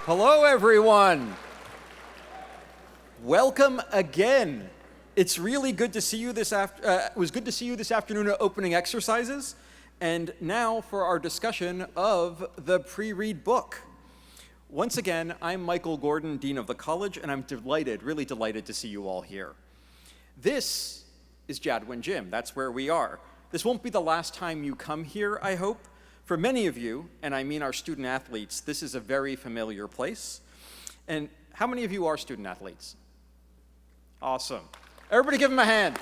Hello, everyone. Welcome again. It's really good to see you it was good to see you this afternoon at opening exercises. And now for our discussion of the pre-read book. Once again, I'm Michael Gordon, Dean of the College, and I'm delighted, really delighted to see you all here. This is Jadwin Gym. That's where we are. This won't be the last time you come here, I hope. For many of you, and I mean our student athletes, this is a very familiar place. And how many of you are student athletes? Awesome. Everybody give them a hand.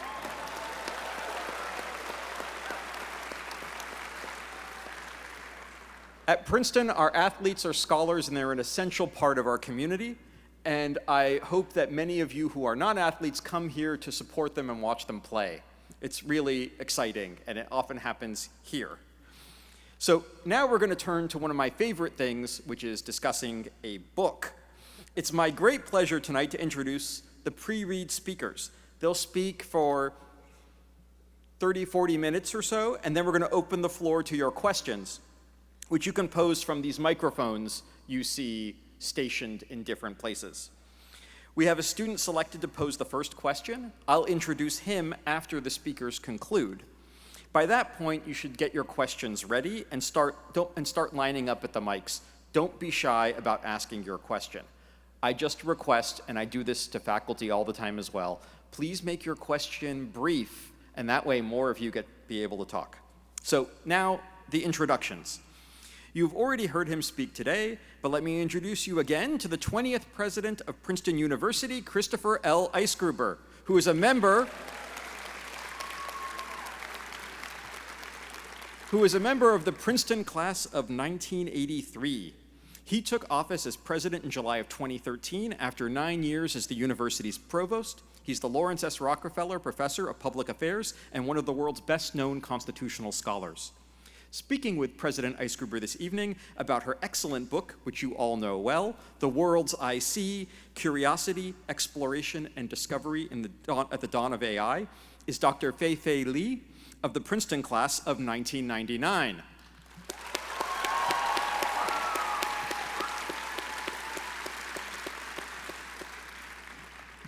At Princeton, our athletes are scholars and they're an essential part of our community. And I hope that many of you who are not athletes come here to support them and watch them play. It's really exciting, and it often happens here. So now we're going to turn to one of my favorite things, which is discussing a book. It's my great pleasure tonight to introduce the pre-read speakers. They'll speak for 30, 40 minutes or so, and then we're going to open the floor to your questions, which you can pose from these microphones you see stationed in different places. We have a student selected to pose the first question. I'll introduce him after the speakers conclude. By that point, you should get your questions ready and start lining up at the mics. Don't be shy about asking your question. I just request, and I do this to faculty all the time as well, please make your question brief, and that way more of you be able to talk. So now, the introductions. You've already heard him speak today, but let me introduce you again to the 20th president of Princeton University, Christopher L. Eisgruber, who is a member of the Princeton class of 1983. He took office as president in July of 2013 after 9 years as the university's provost. He's the Lawrence S. Rockefeller Professor of Public Affairs and one of the world's best-known constitutional scholars. Speaking with President Eisgruber this evening about her excellent book, which you all know well, The Worlds I See, Curiosity, Exploration, and Discovery at the Dawn of AI, is Dr. Fei-Fei Li of the Princeton class of 1999.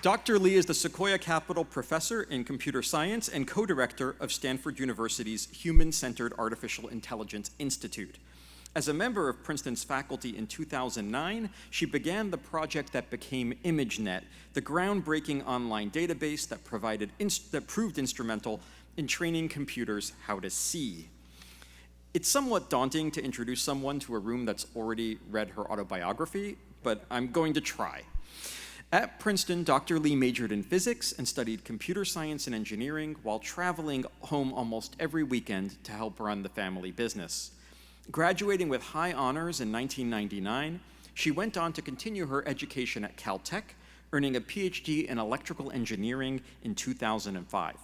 Dr. Li is the Sequoia Capital Professor in Computer Science and co-director of Stanford University's Human-Centered Artificial Intelligence Institute. As a member of Princeton's faculty in 2009, she began the project that became ImageNet, the groundbreaking online database that proved instrumental in training computers how to see. It's somewhat daunting to introduce someone to a room that's already read her autobiography, but I'm going to try. At Princeton, Dr. Li majored in physics and studied computer science and engineering while traveling home almost every weekend to help run the family business. Graduating with high honors in 1999, she went on to continue her education at Caltech, earning a PhD in electrical engineering in 2005.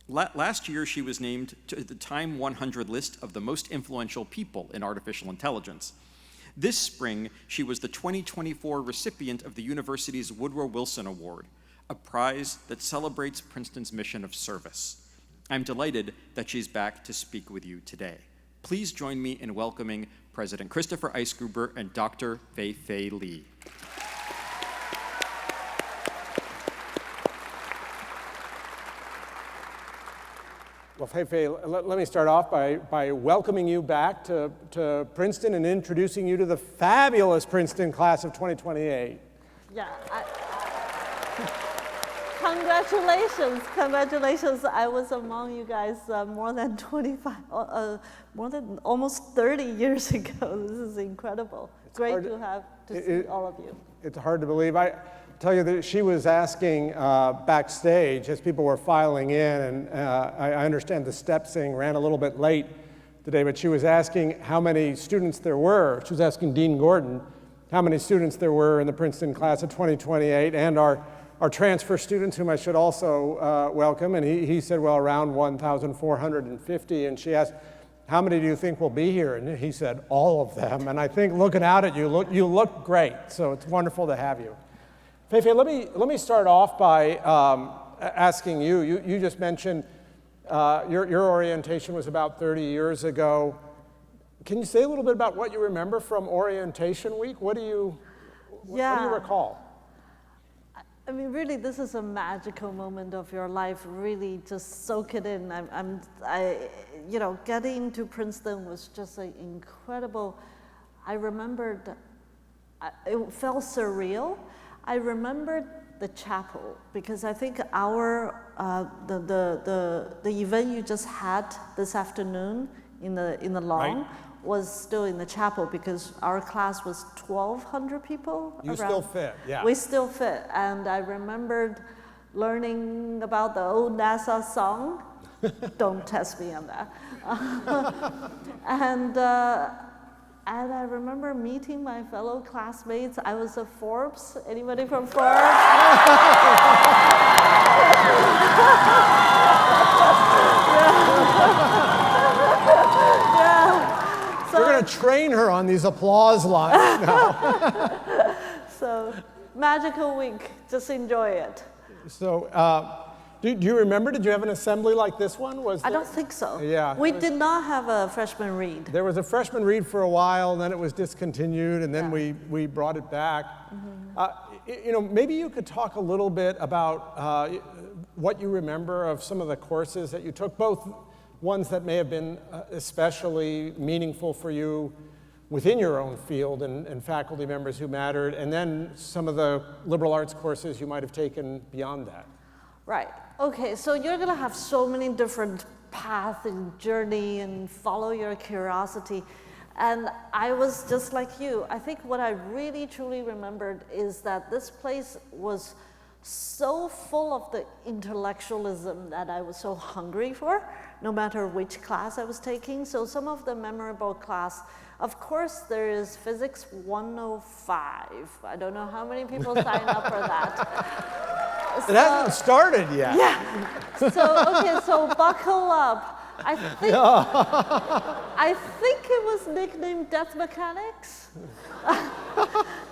Last year, she was named to the Time 100 list of the most influential people in artificial intelligence. This spring, she was the 2024 recipient of the university's Woodrow Wilson Award, a prize that celebrates Princeton's mission of service. I'm delighted that she's back to speak with you today. Please join me in welcoming President Christopher Eisgruber and Dr. Fei-Fei Li. Well, Fei-Fei, let me start off by welcoming you back to Princeton and introducing you to the fabulous Princeton class of 2028. Yeah, congratulations. I was among you guys more than almost 30 years ago. This is incredible. It's great to see all of you. It's hard to believe. I tell you that she was asking backstage as people were filing in, and I understand the step-sing ran a little bit late today, but she was asking how many students there were. She was asking Dean Gordon how many students there were in the Princeton class of 2028, and our transfer students, whom I should also welcome, and he said, well, around 1,450, and she asked, how many do you think will be here? And he said, all of them, and I think looking out at you, you look great, so it's wonderful to have you. Fei-Fei, let me start off by asking you. You just mentioned your orientation was about 30 years ago. Can you say a little bit about what you remember from orientation week? What do you recall? I mean, really, this is a magical moment of your life. Really, just soak it in. Getting to Princeton was just an incredible. I remembered, it felt surreal. I remembered the chapel because I think the event you just had this afternoon in the lawn. Right. Was still in the chapel because our class was 1,200 people. You still fit, yeah. We still fit, and I remembered learning about the old NASA song. Don't test me on that. And I remember meeting my fellow classmates. I was a Forbes. Anybody from Forbes? We're going to train her on these applause lines now. So, magical week. Just enjoy it. So, do you remember, did you have an assembly like this one? I don't think so. Yeah. We did not have a freshman read. There was a freshman read for a while, then it was discontinued, and then we brought it back. Mm-hmm. Maybe you could talk a little bit about what you remember of some of the courses that you took, both ones that may have been especially meaningful for you within your own field and faculty members who mattered, and then some of the liberal arts courses you might have taken beyond that. Right. Okay, so you're going to have so many different paths and journey and follow your curiosity. And I was just like you. I think what I really truly remembered is that this place was so full of the intellectualism that I was so hungry for, no matter which class I was taking. So some of the memorable class, of course, there is Physics 105. I don't know how many people signed up for that. It hasn't started yet. Yeah. So buckle up. I think it was nicknamed Death Mechanics.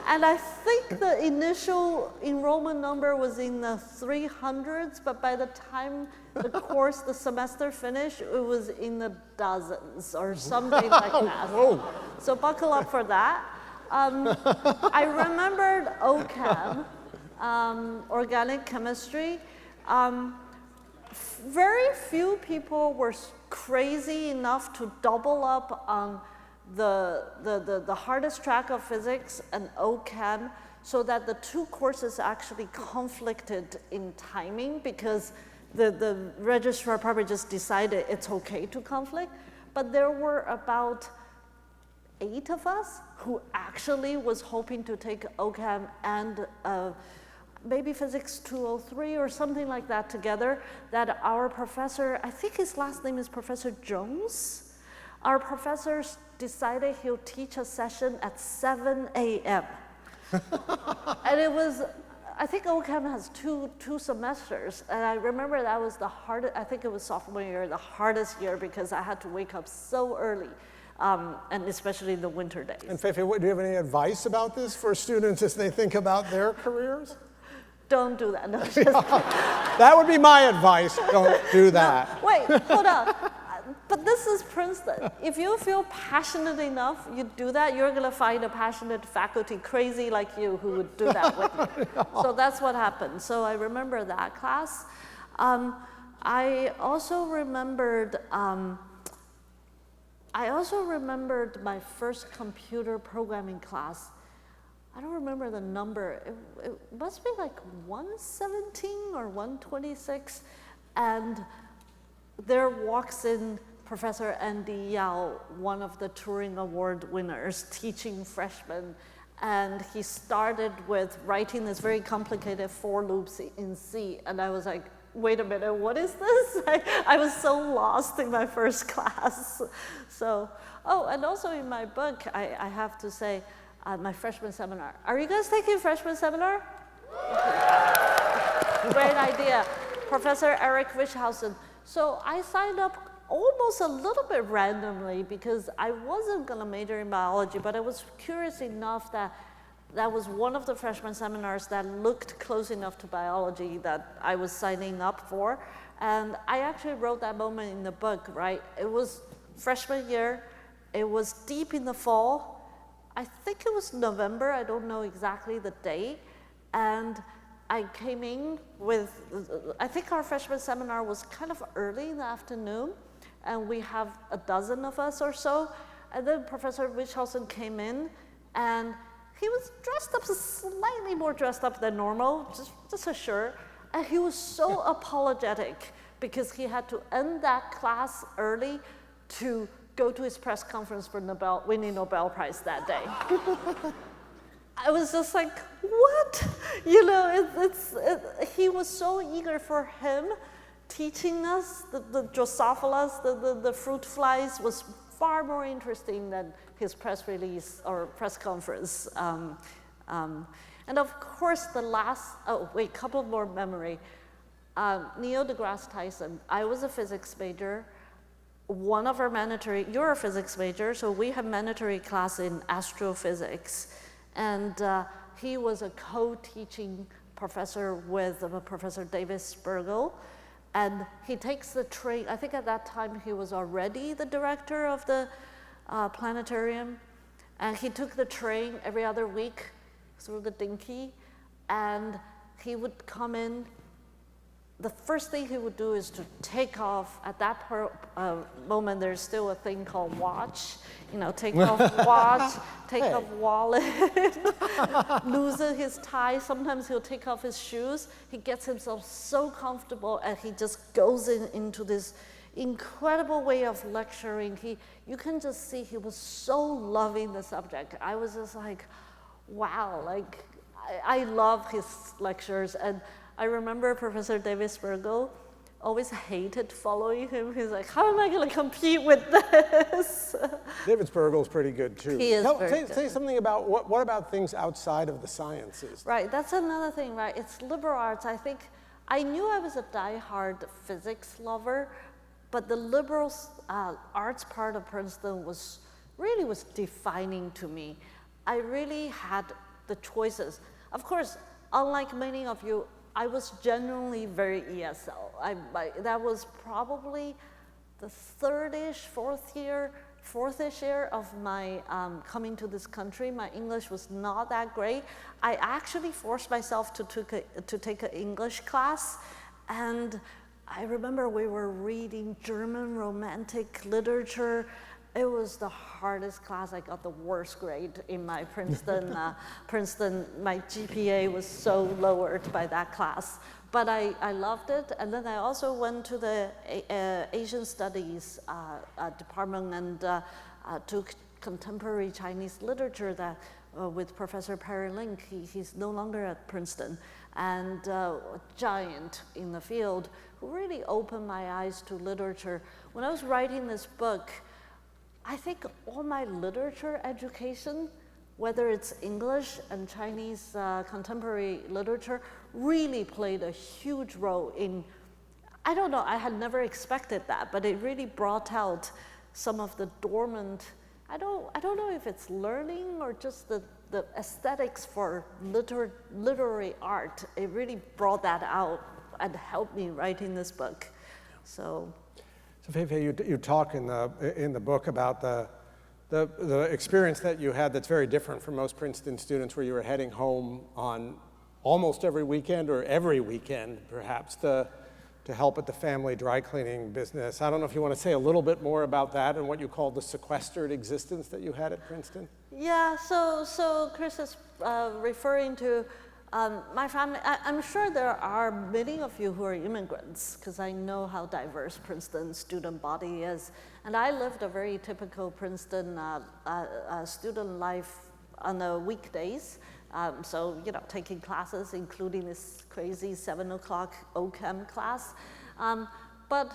And I think the initial enrollment number was in the 300s, but by the time the semester finished, it was in the dozens or something like that. Whoa. So buckle up for that. I remembered OCHEM, organic chemistry. Very few people were crazy enough to double up on the hardest track of physics and OCHEM so that the two courses actually conflicted in timing because the registrar probably just decided it's okay to conflict. But there were about 8 of us who actually was hoping to take OCHEM and maybe Physics 203 or something like that together, that our professor, I think his last name is Professor Jones, our professor decided he'll teach a session at 7 a.m. And it was, I think OCHEM has two semesters, and I remember that was the hardest, I think it was sophomore year, the hardest year because I had to wake up so early. And especially in the winter days. And Feifei, do you have any advice about this for students as they think about their careers? Don't do that. No, that would be my advice. Don't do that. No, wait, hold on. But this is Princeton. If you feel passionate enough, you do that, you're going to find a passionate faculty crazy like you who would do that with you. So that's what happened. So I remember that class. I also remembered my first computer programming class. I don't remember the number. It must be like 117 or 126. And there walks in Professor Andy Yao, one of the Turing Award winners, teaching freshmen. And he started with writing this very complicated for loops in C. And I was like, wait a minute, what is this? I was so lost in my first class. So, and also in my book, I have to say, my freshman seminar. Are you guys taking freshman seminar? Great idea. Professor Eric Wischhausen. So I signed up almost a little bit randomly because I wasn't going to major in biology, but I was curious enough that that was one of the freshman seminars that looked close enough to biology that I was signing up for. And I actually wrote that moment in the book, right? It was freshman year, It was deep in the fall. I think it was November, I don't know exactly the day. And I came in with, I think our freshman seminar was kind of early in the afternoon, and we have a dozen of us or so. And then Professor Wichhausen came in, and he was dressed up, slightly more dressed up than normal, just a shirt. And he was so apologetic because he had to end that class early to go to his press conference for winning Nobel Prize that day. I was just like, what? You know, he was so eager for him teaching us the Drosophila, the fruit flies, was far more interesting than his press release or press conference. And of course, the last, couple more memory. Neil deGrasse Tyson, I was a physics major. One of our mandatory, you're a physics major, so we have mandatory class in astrophysics. And he was a co-teaching professor with Professor David Spergel. And he takes the train, I think at that time he was already the director of the planetarium. And he took the train every other week through the Dinky. And he would come in. The first thing he would do is to take off. At that moment, there's still a thing called watch. You know, take off watch, take off wallet, loosen his tie. Sometimes he'll take off his shoes. He gets himself so comfortable, and he just goes into this incredible way of lecturing. You can just see he was so loving the subject. I was just like, wow, like I love his lectures. And I remember Professor David Spergel always hated following him. He's like, how am I going to compete with this? David Spergel's pretty good too. He is very good. Say something about, what about things outside of the sciences? Right, that's another thing, right? It's liberal arts. I think, I knew I was a diehard physics lover, but the liberal arts part of Princeton was defining to me. I really had the choices. Of course, unlike many of you, I was genuinely very ESL. That was probably the fourth-ish year of my coming to this country. My English was not that great. I actually forced myself to take an English class, and I remember we were reading German Romantic literature. It was the hardest class. I got the worst grade in my Princeton. My GPA was so lowered by that class. But I loved it. And then I also went to the Asian Studies department and took contemporary Chinese literature with Professor Perry Link. He's no longer at Princeton. And a giant in the field who really opened my eyes to literature. When I was writing this book, I think all my literature education, whether it's English and Chinese contemporary literature, really played a huge role in, I don't know, I had never expected that, but it really brought out some of the dormant, I don't know if it's learning or just the aesthetics for literary art. It really brought that out and helped me writing this book. So Fei-Fei, you talk in the book about the experience that you had that's very different from most Princeton students, where you were heading home on almost every weekend or every weekend, perhaps, to help at the family dry cleaning business. I don't know if you want to say a little bit more about that and what you call the sequestered existence that you had at Princeton. Yeah, so Chris is referring to my family. I'm sure there are many of you who are immigrants, because I know how diverse Princeton student body is. And I lived a very typical Princeton student life on the weekdays. So, you know, taking classes, including this crazy 7 o'clock OChem class. But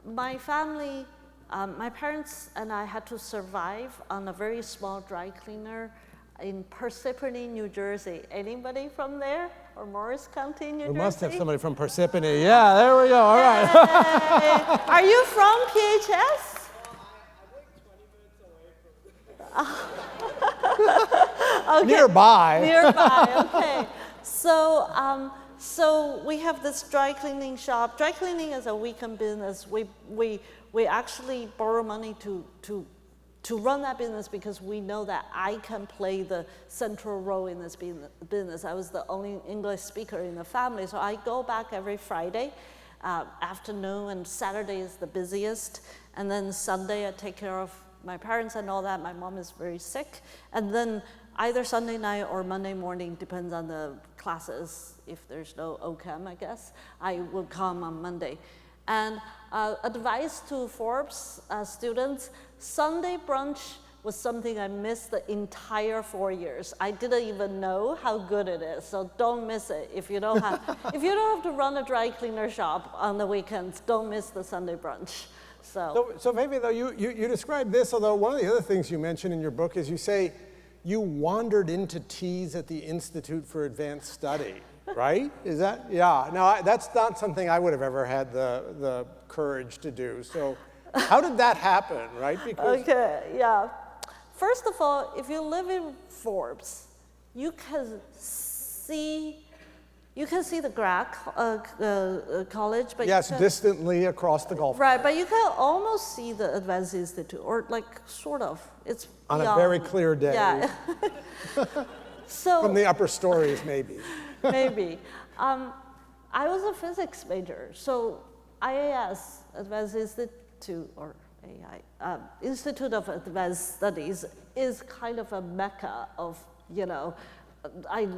my family, my parents and I had to survive on a very small dry cleaner in Parsippany, New Jersey. Anybody from there? Or Morris County, New Jersey? We must have somebody from Parsippany. Yeah, there we go. All right. Yay. Are you from PHS? I live 20 minutes away from Okay. Nearby. Nearby, okay. So we have this dry cleaning shop. Dry cleaning is a weekend business. We actually borrow money to to run that business because we know that I can play the central role in this business. I was the only English speaker in the family, so I go back every Friday afternoon, and Saturday is the busiest, and then Sunday I take care of my parents and all that. My mom is very sick, and then either Sunday night or Monday morning, depends on the classes. If there's no OChem, I guess, I will come on Monday. And advice to Forbes students, Sunday brunch was something I missed the entire 4 years. I didn't even know how good it is, so don't miss it. If you don't have, if you don't have to run a dry cleaner shop on the weekends, don't miss the Sunday brunch. So maybe though, you described this, although one of the other things you mention in your book is you say you wandered into teas at the Institute for Advanced Study, right? Is that, yeah, no, that's not something I would have ever had the courage to do. So how did that happen, right? Because okay, yeah. First of all, if you live in Forbes, you can see the grad college, but yes, distantly across the Gulf. Right, but you can almost see the Advanced Institute, or like sort of. It's on beyond. A very clear day. Yeah. So from the upper stories, maybe. Maybe. I was a physics major, so IAS, Advanced Institute, or AI, Institute of Advanced Studies, is kind of a mecca of, you know, I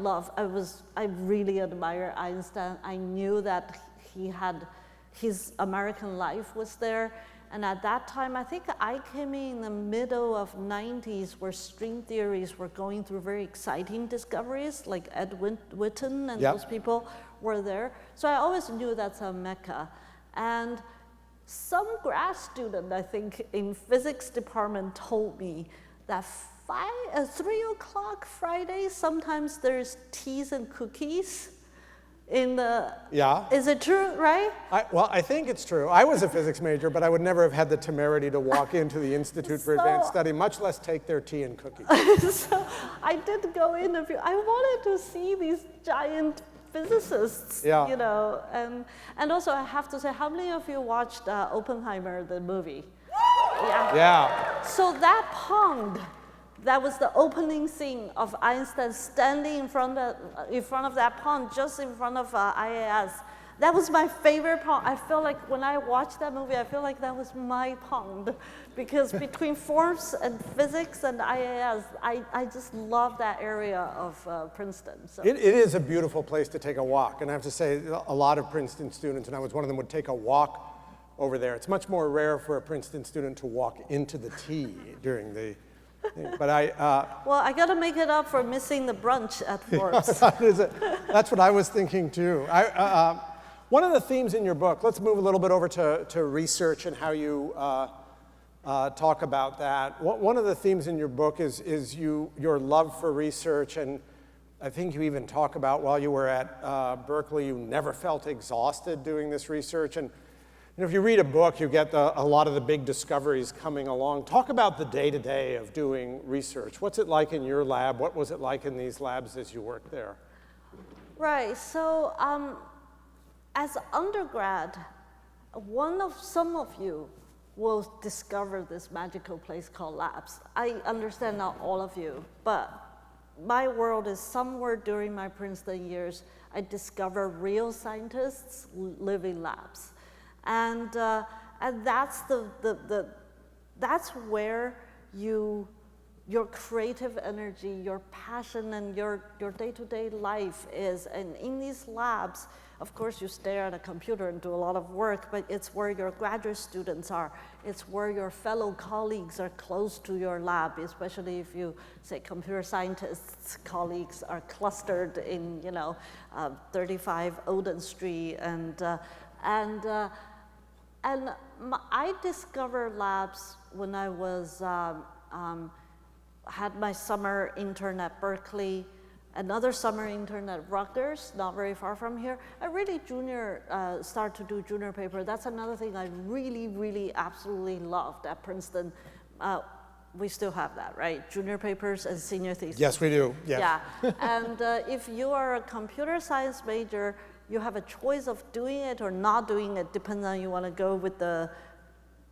really admire Einstein. I knew that he had, his American life was there. And at that time, I think I came in the middle of 90s where string theories were going through very exciting discoveries, like Ed Witten and those people were there. So I always knew that's a mecca. And some grad student, I think, in physics department told me that 3 o'clock Friday, sometimes there's teas and cookies in the, is it true, right? Well, I think it's true. I was a physics major, but I would never have had the temerity to walk into the Institute for Advanced Study, much less take their tea and cookies. So I did go interview. I wanted to see these giant physicists, you know, and also I have to say, how many of you watched Oppenheimer, the movie? Yeah. So that pond, that was the opening scene of Einstein standing in front of that pond, just in front of IAS. That was my favorite pond. I feel like when I watched that movie, I feel like that was my pond, because between Forbes and physics and IAS, I just love that area of Princeton. So. It is a beautiful place to take a walk, and I have to say, a lot of Princeton students, and I was one of them, would take a walk over there. It's much more rare for a Princeton student to walk into the tea during the. But well, I got to make it up for missing the brunch at Forbes. That's what I was thinking too. One of the themes in your book, let's move a little bit over to research and how you talk about that. One of the themes in your book is your love for research, and I think you even talk about while you were at Berkeley, you never felt exhausted doing this research. And if you read a book, you get a lot of the big discoveries coming along. Talk about the day-to-day of doing research. What's it like in your lab? What was it like in these labs as you worked there? Right, so as undergrad, some of you will discover this magical place called labs. I understand not all of you, but my world is somewhere during my Princeton years, I discovered real scientists live in labs. And that's that's where your creative energy, your passion, and your day-to-day life is. And in these labs, of course, you stare at a computer and do a lot of work, but it's where your graduate students are. It's where your fellow colleagues are close to your lab, especially if you say computer scientists colleagues are clustered in 35 Oden Street and I discovered labs when I was had my summer intern at Berkeley, another summer intern at Rutgers, not very far from here. I really started to do junior paper. That's another thing I really absolutely loved at Princeton. We still have that, right? Junior papers and senior thesis. Yes, we do. Yes. Yeah, and if you are a computer science major, you have a choice of doing it or not doing it, depending on you want to go with the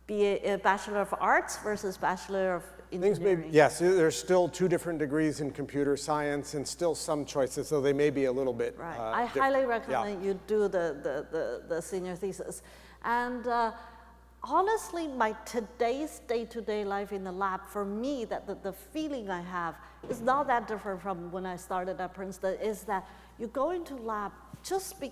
Bachelor of Arts versus Bachelor of Things engineering. may, yes, there's still 2 different degrees in computer science and still some choices, so they may be a little bit Right. I different. highly Yeah. recommend you do the senior thesis. And honestly, my today's day-to-day life in the lab, for me, that the feeling I have is not that different from when I started at Princeton, is that you go into lab, just be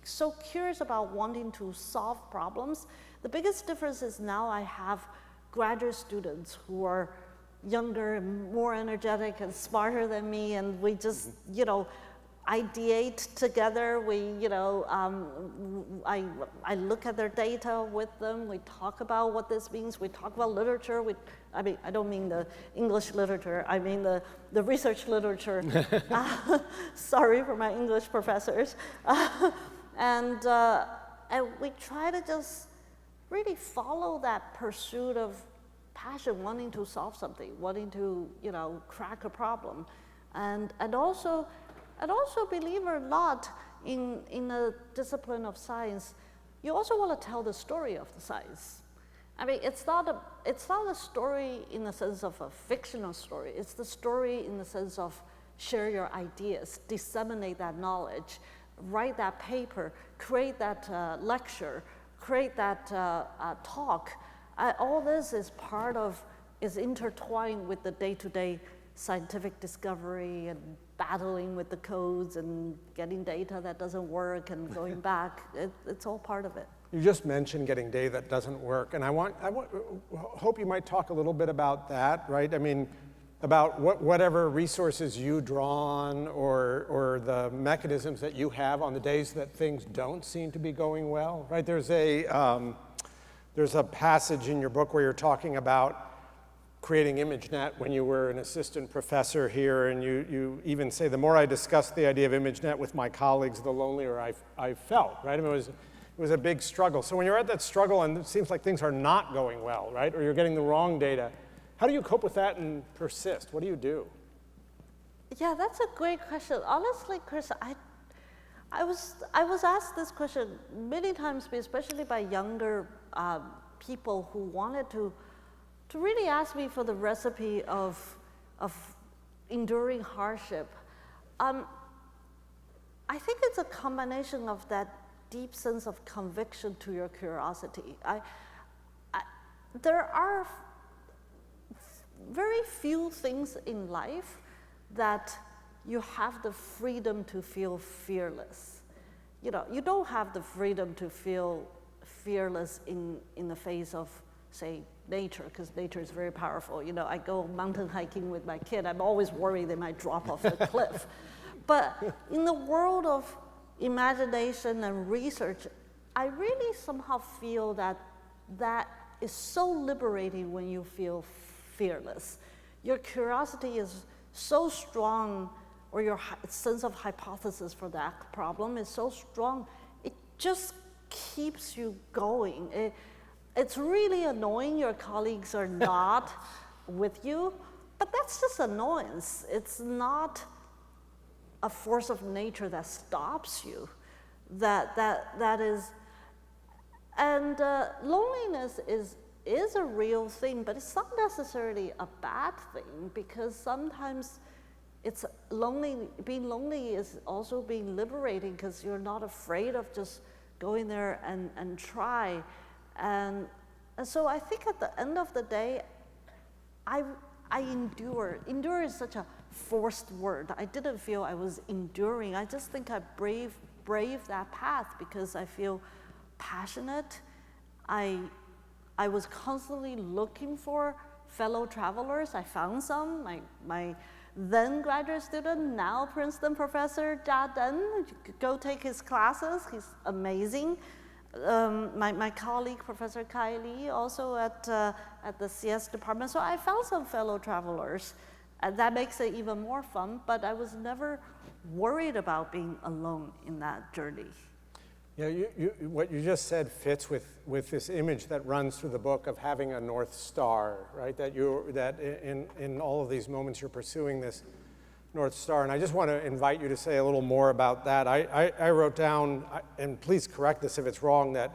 so curious about wanting to solve problems. The biggest difference is now I have graduate students who are younger and more energetic and smarter than me, and we just, you know, ideate together. We, you know, I look at their data with them. We talk about what this means. We talk about literature. I mean, I don't mean the English literature. I mean the research literature. Sorry for my English professors. And we try to just really follow that pursuit of passion, wanting to solve something, wanting to, you know, crack a problem, and also, believe it or not, in the discipline of science, you also want to tell the story of the science. I mean, it's not a story in the sense of a fictional story. It's the story in the sense of share your ideas, disseminate that knowledge, write that paper, create that lecture, create that talk. All this is intertwined with the day-to-day scientific discovery and battling with the codes and getting data that doesn't work and going back. It's all part of it. You just mentioned getting data that doesn't work, and I hope you might talk a little bit about that, right? I mean, about whatever resources you draw on or the mechanisms that you have on the days that things don't seem to be going well, right? There's a passage in your book where you're talking about creating ImageNet when you were an assistant professor here, and you even say, the more I discussed the idea of ImageNet with my colleagues, the lonelier I felt, right? I mean, it was a big struggle. So when you're at that struggle and it seems like things are not going well, right? Or you're getting the wrong data, how do you cope with that and persist? What do you do? Yeah, that's a great question. Honestly, Chris, I was asked this question many times, especially by younger people who wanted to really ask me for the recipe of enduring hardship. I think it's a combination of that deep sense of conviction to your curiosity. There are very few things in life that you have the freedom to feel fearless. You know, you don't have the freedom to feel fearless in the face of, say, nature, because nature is very powerful. You know, I go mountain hiking with my kid. I'm always worried they might drop off the cliff. But in the world of imagination and research, I really somehow feel that is so liberating when you feel fearless. Your curiosity is so strong, or your sense of hypothesis for that problem is so strong, it just keeps you going. It's really annoying your colleagues are not with you, but that's just annoyance. It's not a force of nature that stops you. That is, and loneliness is a real thing, but it's not necessarily a bad thing, because sometimes it's lonely. Being lonely is also being liberating, because you're not afraid of just going there and try. And so I think at the end of the day, I endure. Endure is such a forced word. I didn't feel I was enduring. I just think I braved that path because I feel passionate. I was constantly looking for fellow travelers. I found some. My then graduate student, now Princeton professor, Jia Den, you could go take his classes. He's amazing. My colleague, Professor Kai Li, also at the CS department. So I found some fellow travelers, and that makes it even more fun, but I was never worried about being alone in that journey. Yeah, what you just said fits with this image that runs through the book of having a North Star, right? That in all of these moments you're pursuing this North Star. And I just want to invite you to say a little more about that. I wrote down, and please correct this if it's wrong, that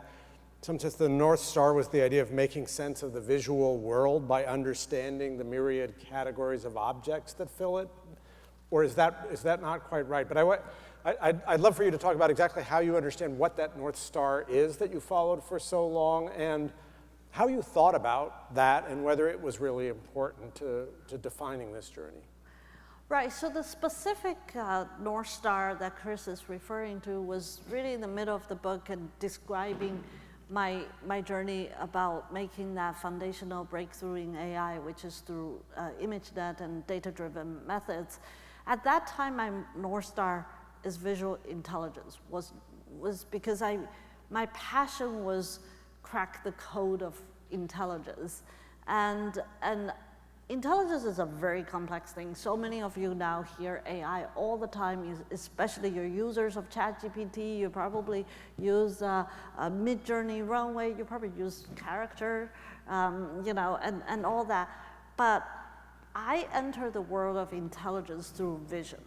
Sometimes the North Star was the idea of making sense of the visual world by understanding the myriad categories of objects that fill it? Or is that not quite right? But I'd love for you to talk about exactly how you understand what that North Star is that you followed for so long, and how you thought about that, and whether it was really important to defining this journey. Right, so the specific North Star that Chris is referring to was really in the middle of the book and describing my journey about making that foundational breakthrough in AI, which is through ImageNet and data-driven methods. At that time, my North Star is visual intelligence, was because my passion was crack the code of intelligence. And intelligence is a very complex thing. So many of you now hear AI all the time, especially your users of ChatGPT. You probably use Midjourney, Runway. You probably use Character, and all that. But I enter the world of intelligence through vision.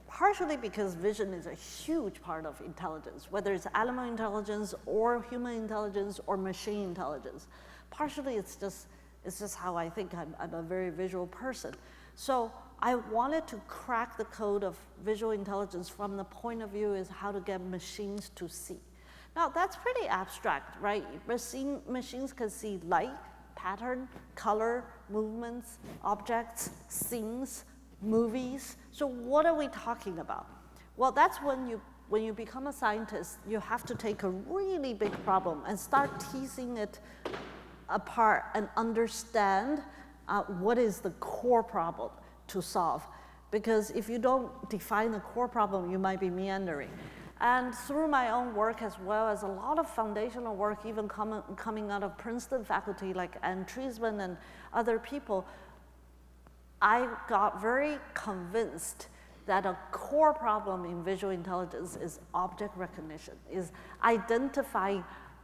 Partially because vision is a huge part of intelligence, whether it's animal intelligence or human intelligence or machine intelligence. Partially it's just how I think. I'm a very visual person. So I wanted to crack the code of visual intelligence from the point of view is how to get machines to see. Now that's pretty abstract, right? Machines can see light, pattern, color, movements, objects, scenes, movies. So what are we talking about? Well, that's when you become a scientist, you have to take a really big problem and start teasing it apart and understand what is the core problem to solve. Because if you don't define the core problem, you might be meandering. And through my own work, as well as a lot of foundational work, even coming out of Princeton faculty like Ann Treisman and other people, I got very convinced that a core problem in visual intelligence is object recognition, is identifying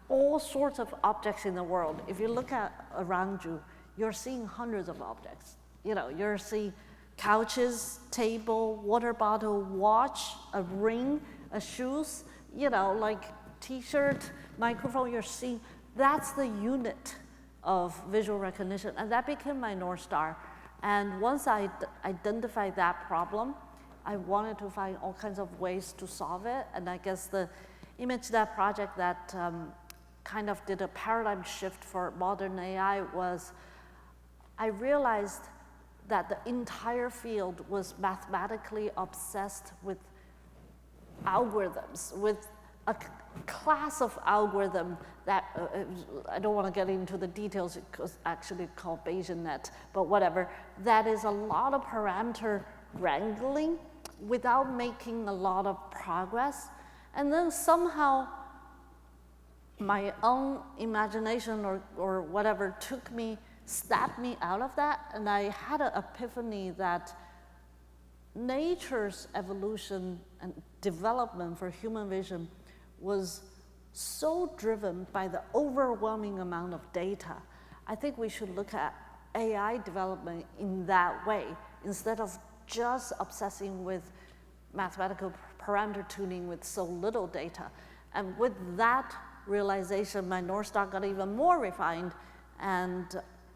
all sorts of objects in the world. If you look around you, you're seeing hundreds of objects. You're seeing couches, table, water bottle, watch, a ring, a shoes, like t-shirt, microphone, you're seeing. That's the unit of visual recognition, and that became my North Star. And once I identified that problem, I wanted to find all kinds of ways to solve it. And I guess the ImageNet project that kind of did a paradigm shift for modern AI was I realized that the entire field was mathematically obsessed with algorithms, with a class of algorithm that, I don't want to get into the details, it's actually called Bayesian net, but whatever, that is a lot of parameter wrangling without making a lot of progress. And then somehow my own imagination or whatever snapped me out of that, and I had an epiphany that nature's evolution and development for human vision was so driven by the overwhelming amount of data. I think we should look at AI development in that way, instead of just obsessing with mathematical parameter tuning with so little data. And with that realization, my North Star got even more refined, and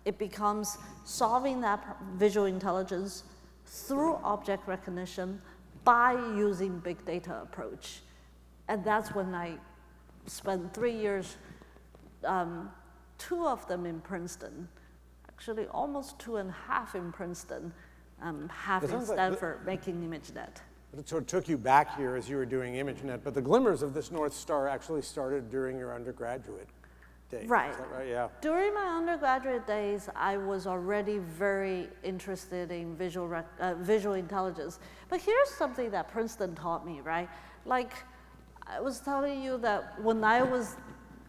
it becomes solving that visual intelligence through object recognition by using big data approach. And that's when I spent 3 years, 2 of them in Princeton, actually almost 2.5 in Princeton, half in Stanford, making ImageNet. It sort of took you back here as you were doing ImageNet, but the glimmers of this North Star actually started during your undergraduate days. Right. Is that right? Yeah. During my undergraduate days, I was already very interested in visual intelligence. But here's something that Princeton taught me, right? Like, I was telling you that when I was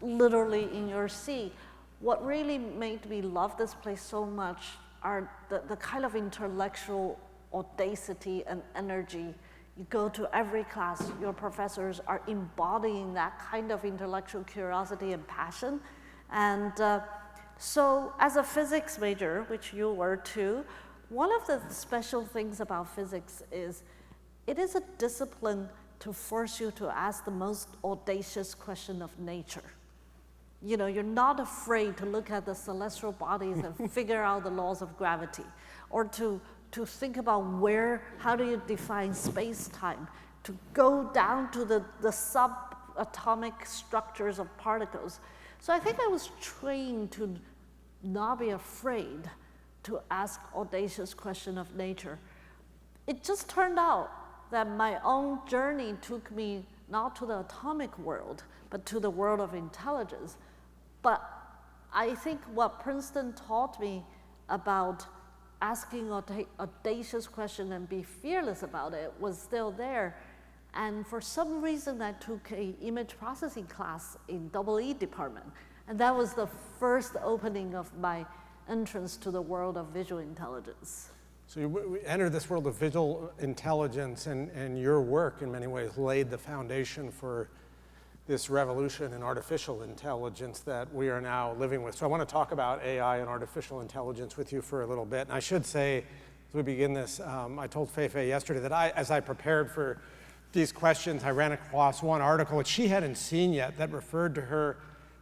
literally in your seat, what really made me love this place so much are the kind of intellectual audacity and energy. You go to every class, your professors are embodying that kind of intellectual curiosity and passion. And so as a physics major, which you were too, one of the special things about physics is it is a discipline to force you to ask the most audacious question of nature. you're not afraid to look at the celestial bodies and figure out the laws of gravity, or to think about how do you define space-time, to go down to the subatomic structures of particles. So I think I was trained to not be afraid to ask audacious questions of nature. It just turned out that my own journey took me not to the atomic world, but to the world of intelligence. But I think what Princeton taught me about asking audacious questions and be fearless about it was still there. And for some reason, I took an image processing class in EE department. And that was the first opening of my entrance to the world of visual intelligence. So you entered this world of visual intelligence, and your work in many ways laid the foundation for this revolution in artificial intelligence that we are now living with. So I want to talk about AI and artificial intelligence with you for a little bit. And I should say, as we begin this, I told Fei-Fei yesterday that as I prepared for these questions, I ran across one article which she hadn't seen yet that referred to her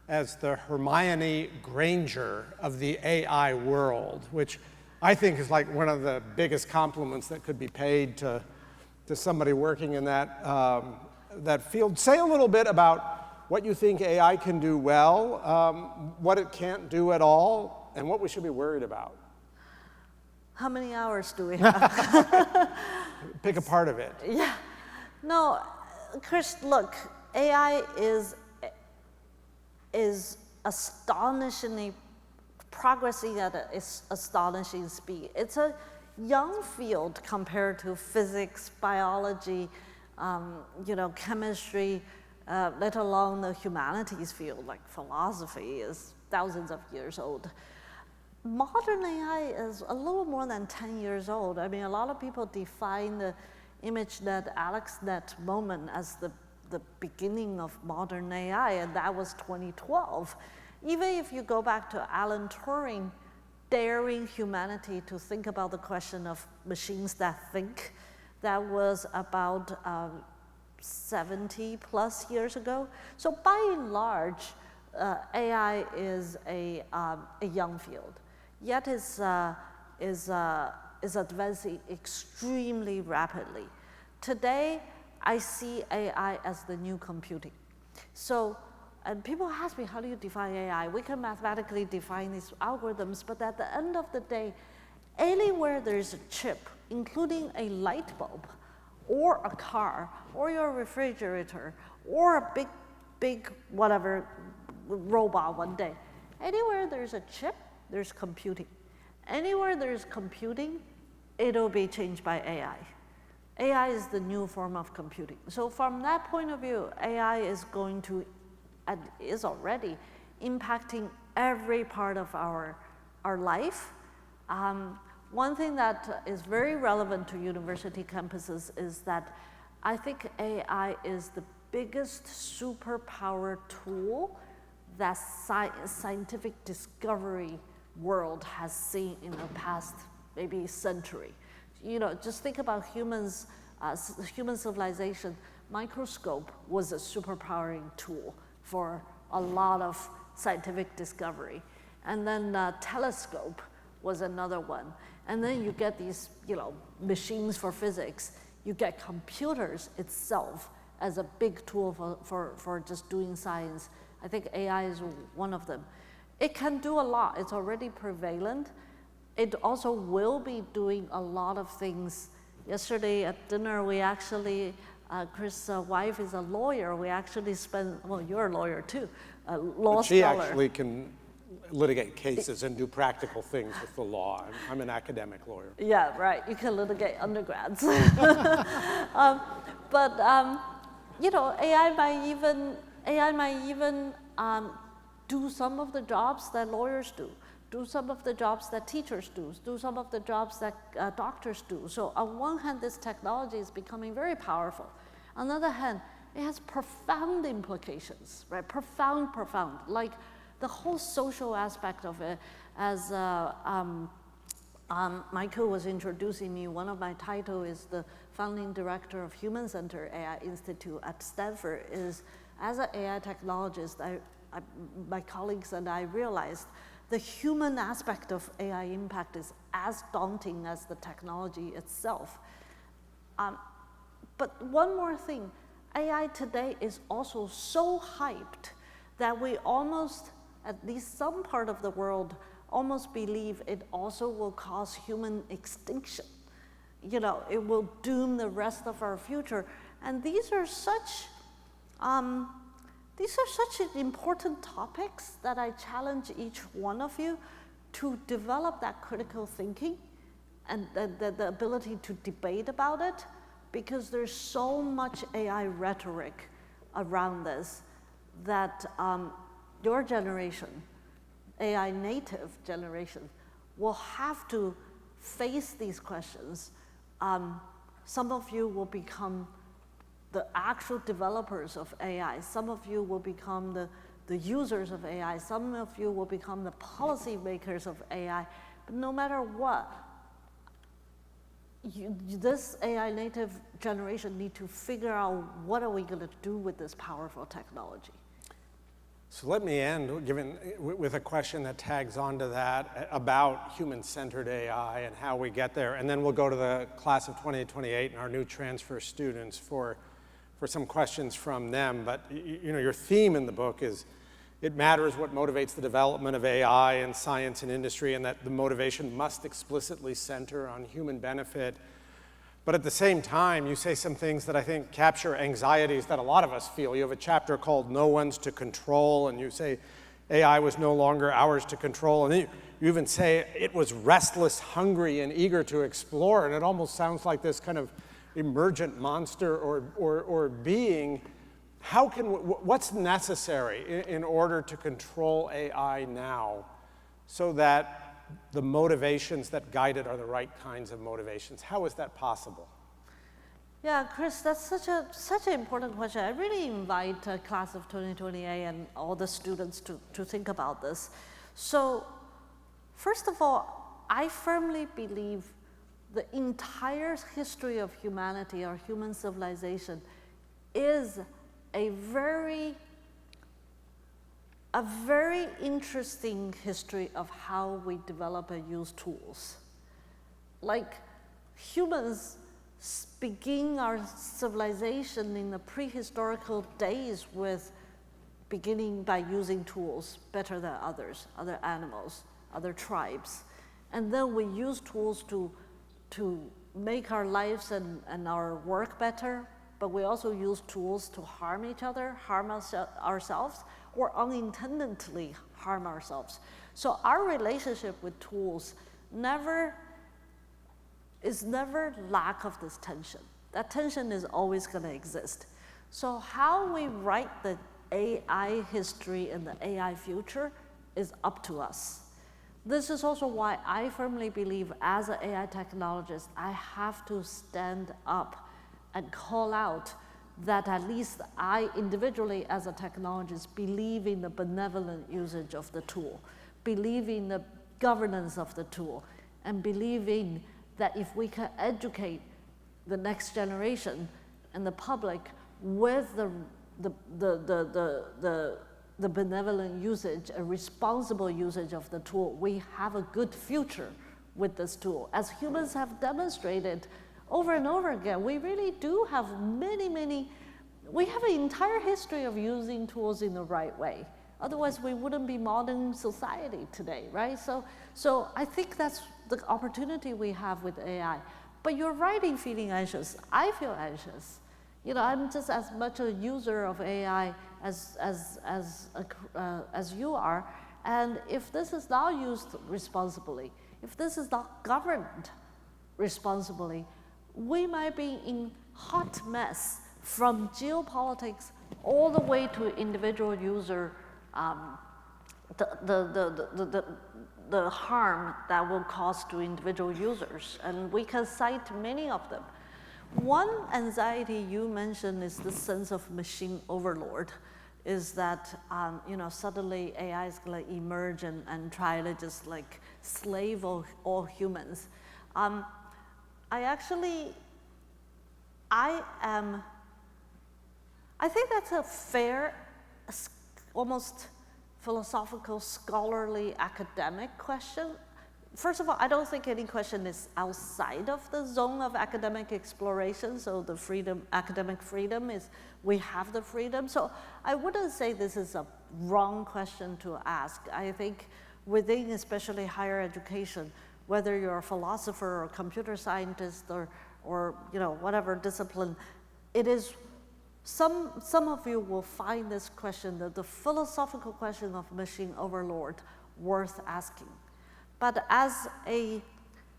as the Hermione Granger of the AI world, which I think is like one of the biggest compliments that could be paid to somebody working in that field. Say a little bit about what you think AI can do well, what it can't do at all, and what we should be worried about. How many hours do we have? Pick a part of it. Yeah. No, Chris, look, AI is astonishingly progressing at an astonishing speed. It's a young field compared to physics, biology, chemistry, let alone the humanities field, like philosophy is thousands of years old. Modern AI is a little more than 10 years old. I mean, a lot of people define the ImageNet, AlexNet moment as the beginning of modern AI, and that was 2012. Even if you go back to Alan Turing daring humanity to think about the question of machines that think, that was about 70 plus years ago. So by and large, AI is a young field, yet is advancing extremely rapidly. Today, I see AI as the new computing. So, and people ask me, how do you define AI? We can mathematically define these algorithms, but at the end of the day, anywhere there's a chip, including a light bulb, or a car, or your refrigerator, or a big whatever robot one day, anywhere there's a chip, there's computing. Anywhere there's computing, it'll be changed by AI. AI is the new form of computing. So from that point of view, AI is going to, and is already, impacting every part of our life. One thing that is very relevant to university campuses is that I think AI is the biggest superpower tool that scientific discovery world has seen in the past maybe century. Just think about humans, human civilization. Microscope was a superpowering tool for a lot of scientific discovery. And then telescope was another one. And then you get these, machines for physics. You get computers itself as a big tool for just doing science. I think AI is one of them. It can do a lot. It's already prevalent. It also will be doing a lot of things. Yesterday at dinner, we actually, Chris' wife is a lawyer. We actually spent, well, you're a lawyer too, a law scholar. She actually can litigate cases and do practical things with the law. I'm an academic lawyer. Yeah, right. You can litigate undergrads. But AI might even do some of the jobs that lawyers do some of the jobs that teachers do some of the jobs that doctors do. So on one hand, this technology is becoming very powerful. On the other hand, it has profound implications, right? Profound. Like the whole social aspect of it, as Michael was introducing me, one of my titles is the founding director of Human Centered AI Institute at Stanford. Is as an AI technologist, my colleagues and I realized the human aspect of AI impact is as daunting as the technology itself. But one more thing, AI today is also so hyped that we almost, at least some part of the world, almost believe it also will cause human extinction. You know, it will doom the rest of our future. And these are such important topics that I challenge each one of you to develop that critical thinking and the ability to debate about it, because there's so much AI rhetoric around this that your generation, AI native generation, will have to face these questions. Some of you will become the actual developers of AI. Some of you will become the users of AI. Some of you will become the policy makers of AI. But no matter what, this AI native generation need to figure out what are we going to do with this powerful technology. So let me end with a question that tags onto that about human-centered AI and how we get there. And then we'll go to the class of 2028 and our new transfer students for some questions from them. But you know, your theme in the book is it matters what motivates the development of AI in science and industry, and that the motivation must explicitly center on human benefit. But at the same time, you say some things that I think capture anxieties that a lot of us feel. You have a chapter called No One's to Control, and you say AI was no longer ours to control. And then you even say it was restless, hungry, and eager to explore. And it almost sounds like this kind of emergent monster or being. What's necessary in order to control AI now so that the motivations that guide it are the right kinds of motivations? How is that possible? Yeah, Chris, that's such an important question. I really invite class of 2028 and all the students to think about this. So, first of all, I firmly believe the entire history of humanity or human civilization is a very interesting history of how we develop and use tools. Like humans begin our civilization in the prehistorical days with beginning by using tools better than others, other animals, other tribes. And then we use tools to make our lives and our work better, but we also use tools to harm each other, harm ourselves, or unintentionally harm ourselves. So our relationship with tools is never lack of this tension. That tension is always going to exist. So how we write the AI history and the AI future is up to us. This is also why I firmly believe as an AI technologist, I have to stand up and call out that at least I individually as a technologist believe in the benevolent usage of the tool, believe in the governance of the tool, and believe in that if we can educate the next generation and the public with the benevolent usage, a responsible usage of the tool, we have a good future with this tool. As humans have demonstrated over and over again, we really do have we have an entire history of using tools in the right way. Otherwise, we wouldn't be modern society today, right? So I think that's the opportunity we have with AI. But you're right in feeling anxious. I feel anxious. You know, I'm just as much a user of AI as you are. And if this is not used responsibly, if this is not governed responsibly, we might be in hot mess from geopolitics all the way to individual user, the harm that will cause to individual users. And we can cite many of them. One anxiety you mentioned is the sense of machine overlord, is that you know, suddenly AI is going to emerge and try to just like slave all humans. I think that's a fair, almost philosophical, scholarly, academic question. First of all, I don't think any question is outside of the zone of academic exploration. So the freedom, academic freedom is, we have the freedom. So I wouldn't say this is a wrong question to ask. I think within especially higher education, whether you're a philosopher or computer scientist or whatever discipline, it is, some of you will find this question, the philosophical question of machine overlord, worth asking. But as a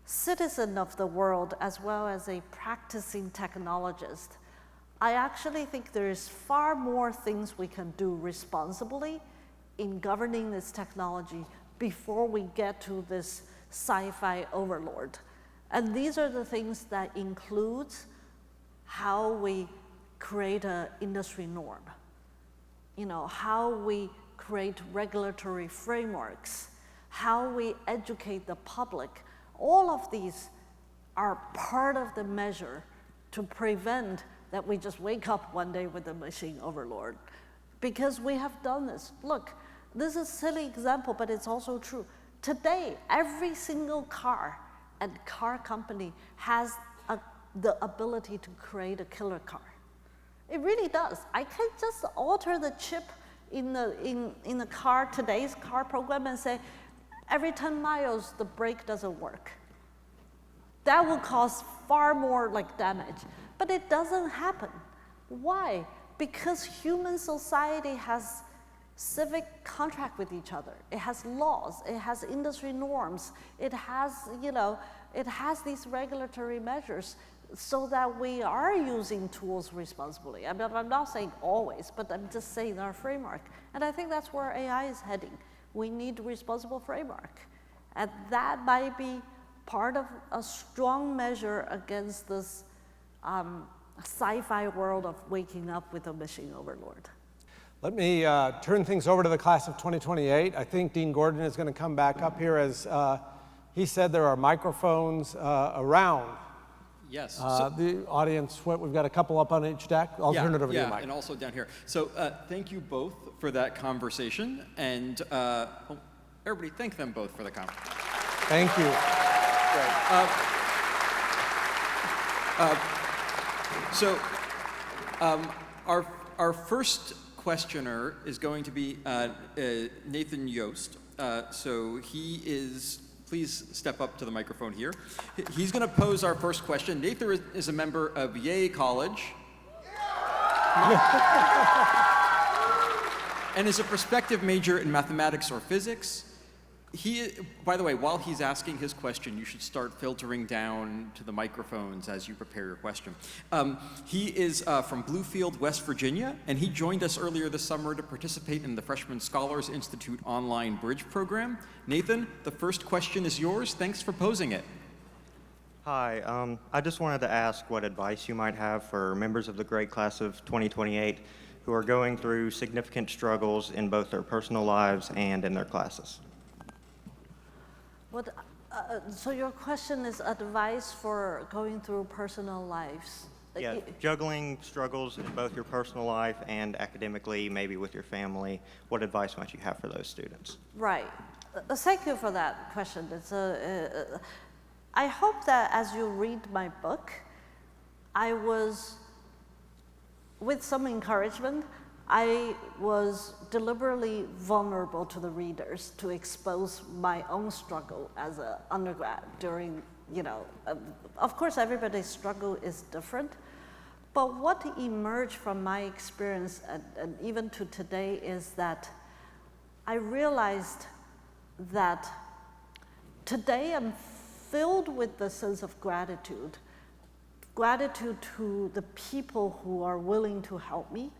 citizen of the world, as well as a practicing technologist, I actually think there is far more things we can do responsibly in governing this technology before we get to this sci-fi overlord. And these are the things that includes how we create an industry norm, how we create regulatory frameworks, how we educate the public. All of these are part of the measure to prevent that we just wake up one day with a machine overlord. Because we have done this. Look, this is a silly example, but it's also true. Today, every single car and car company has the ability to create a killer car. It really does. I can just alter the chip in the car, today's car program, and say, every 10 miles, the brake doesn't work. That will cause far more damage. But it doesn't happen. Why? Because human society has civic contract with each other. It has laws, it has industry norms, it has, it has these regulatory measures so that we are using tools responsibly. I mean, I'm not saying always, but I'm just saying our framework. And I think that's where AI is heading. We need responsible framework. And that might be part of a strong measure against this sci-fi world of waking up with a machine overlord. Let me turn things over to the class of 2028. I think Dean Gordon is going to come back up here. As he said, there are microphones around. Yes. The audience, we've got a couple up on each deck. I'll turn it over to you, Mike. And also down here. So thank you both for that conversation. And everybody, thank them both for the conversation. Thank you. Our first questioner is going to be Nathan Yost. So he is, please step up to the microphone here. He's going to pose our first question. Nathan is a member of Yale College. And is a prospective major in mathematics or physics. By the way, while he's asking his question, you should start filtering down to the microphones as you prepare your question. He is from Bluefield, West Virginia, and he joined us earlier this summer to participate in the Freshman Scholars Institute online bridge program. Nathan, the first question is yours. Thanks for posing it. Hi, I just wanted to ask what advice you might have for members of the great class of 2028 who are going through significant struggles in both their personal lives and in their classes. So your question is advice for going through personal lives? Yeah, juggling struggles in both your personal life and academically, maybe with your family. What advice might you have for those students? Right. Thank you for that question. I hope that as you read my book, I was, with some encouragement, I was deliberately vulnerable to the readers to expose my own struggle as an undergrad during, of course everybody's struggle is different, but what emerged from my experience and even to today is that I realized that today I'm filled with the sense of gratitude to the people who are willing to help me,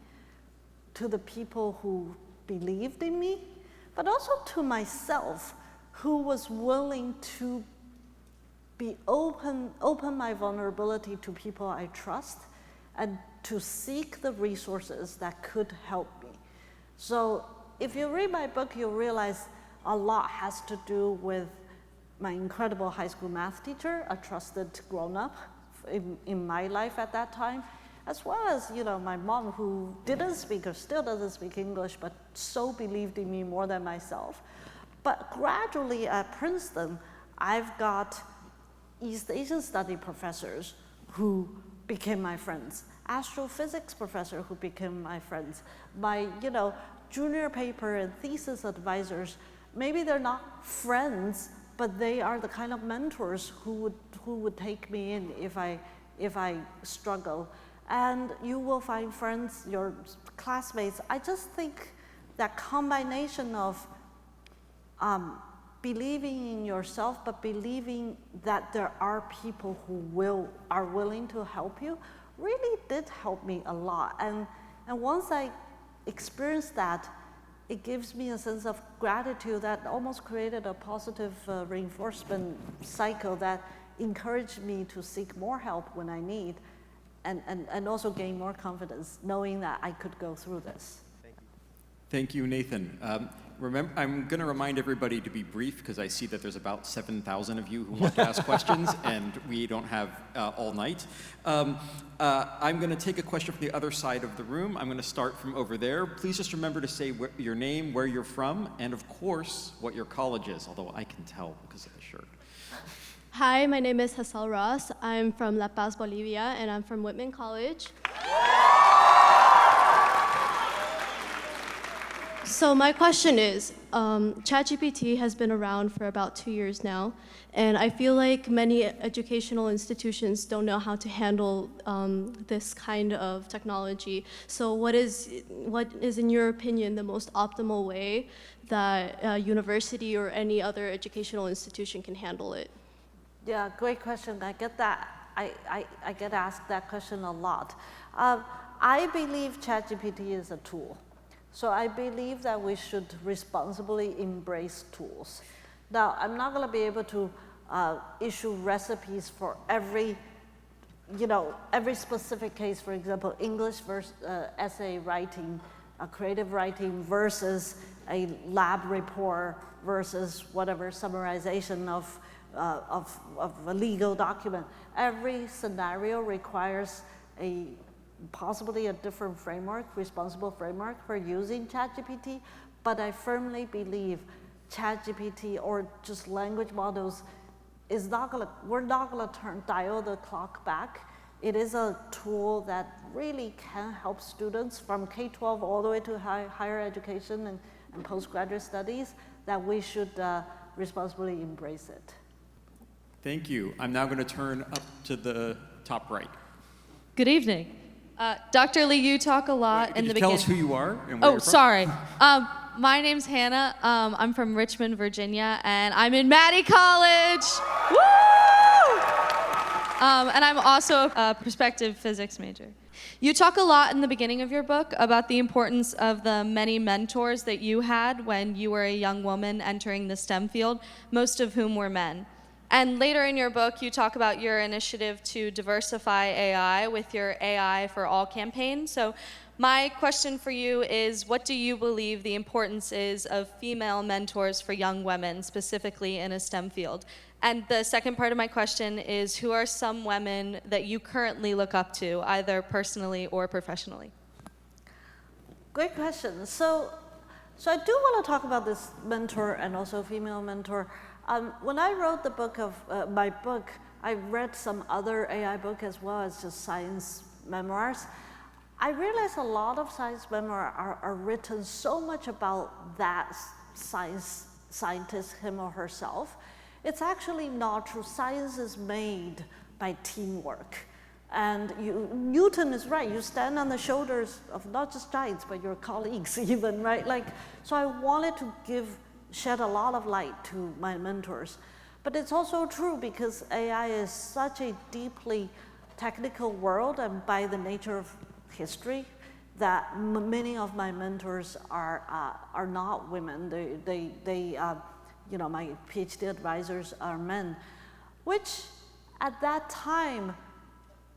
to the people who believed in me, but also to myself, who was willing to be open my vulnerability to people I trust, and to seek the resources that could help me. So if you read my book, you'll realize a lot has to do with my incredible high school math teacher, a trusted grown-up in my life at that time, as well as, my mom, who didn't speak or still doesn't speak English, but so believed in me more than myself. But gradually at Princeton, I've got East Asian study professors who became my friends, astrophysics professor who became my friends, my, junior paper and thesis advisors. Maybe they're not friends, but they are the kind of mentors who would take me in if I struggle. And you will find friends, your classmates. I just think that combination of believing in yourself, but believing that there are people who are willing to help you, really did help me a lot. And once I experienced that, it gives me a sense of gratitude that almost created a positive reinforcement cycle that encouraged me to seek more help when I need, and also gain more confidence, knowing that I could go through this. Thank you, Nathan. I'm going to remind everybody to be brief because I see that there's about 7,000 of you who want to ask questions, and we don't have all night. I'm going to take a question from the other side of the room. I'm going to start from over there. Please just remember to say your name, where you're from, and of course, what your college is, although I can tell because of the shirt. Hi, my name is Hassel Ross. I'm from La Paz, Bolivia, and I'm from Whitman College. So my question is, ChatGPT has been around for about 2 years now, and I feel like many educational institutions don't know how to handle this kind of technology. So what is, in your opinion, the most optimal way that a university or any other educational institution can handle it? Yeah, great question. I get that. I get asked that question a lot. I believe ChatGPT is a tool. So I believe that we should responsibly embrace tools. Now, I'm not going to be able to issue recipes for every specific case. For example, English versus essay writing, creative writing versus a lab report versus whatever summarization of a legal document. Every scenario requires possibly a different framework, responsible framework for using ChatGPT, but I firmly believe ChatGPT or just language models we're not gonna dial the clock back. It is a tool that really can help students from K-12 all the way to higher education and postgraduate studies, that we should responsibly embrace it. Thank you. I'm now going to turn up to the top right. Good evening. Dr. Lee, you talk a lot in the beginning. Tell us who you are and where you're from. Sorry. My name's Hannah. I'm from Richmond, Virginia, and I'm in Maddie College. Woo! And I'm also a prospective physics major. You talk a lot in the beginning of your book about the importance of the many mentors that you had when you were a young woman entering the STEM field, most of whom were men. And later in your book, you talk about your initiative to diversify AI with your AI for All campaign. So my question for you is, what do you believe the importance is of female mentors for young women, specifically in a STEM field? And the second part of my question is, who are some women that you currently look up to, either personally or professionally? Great question. So I do want to talk about this mentor and also female mentor. When I wrote the book my book, I read some other AI book as well as just science memoirs. I realized a lot of science memoirs are written so much about that scientist, him or herself. It's actually not true. Science is made by teamwork. And Newton is right. You stand on the shoulders of not just giants, but your colleagues even, right? So I wanted to shed a lot of light to my mentors. But it's also true because AI is such a deeply technical world, and by the nature of history, that many of my mentors are not women. My PhD advisors are men, which at that time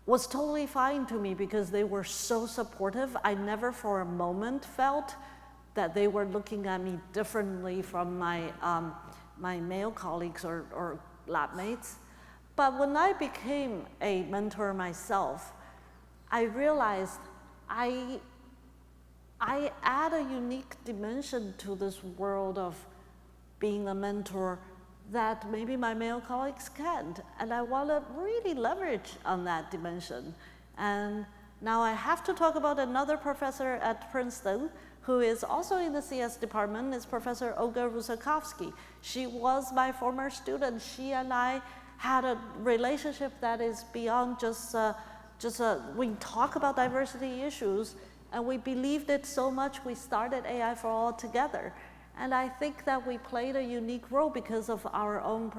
was totally fine to me because they were so supportive. I never for a moment felt that they were looking at me differently from my male colleagues or lab mates. But when I became a mentor myself, I realized I add a unique dimension to this world of being a mentor that maybe my male colleagues can't. And I want to really leverage on that dimension. And now I have to talk about another professor at Princeton who is also in the CS department, is Professor Olga Rusakovsky. She was my former student. She and I had a relationship that is beyond we talk about diversity issues, and we believed it so much we started AI for All together. And I think that we played a unique role because of our own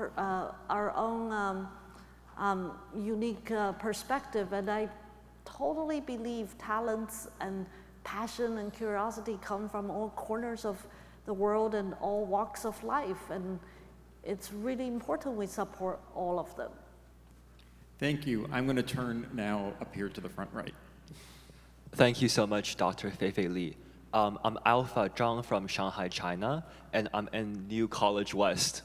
unique perspective. And I totally believe talents and passion and curiosity come from all corners of the world and all walks of life. And it's really important we support all of them. Thank you. I'm going to turn now up here to the front right. Thank you so much, Dr. Feifei Li. I'm Alpha Zhang from Shanghai, China, and I'm in New College West.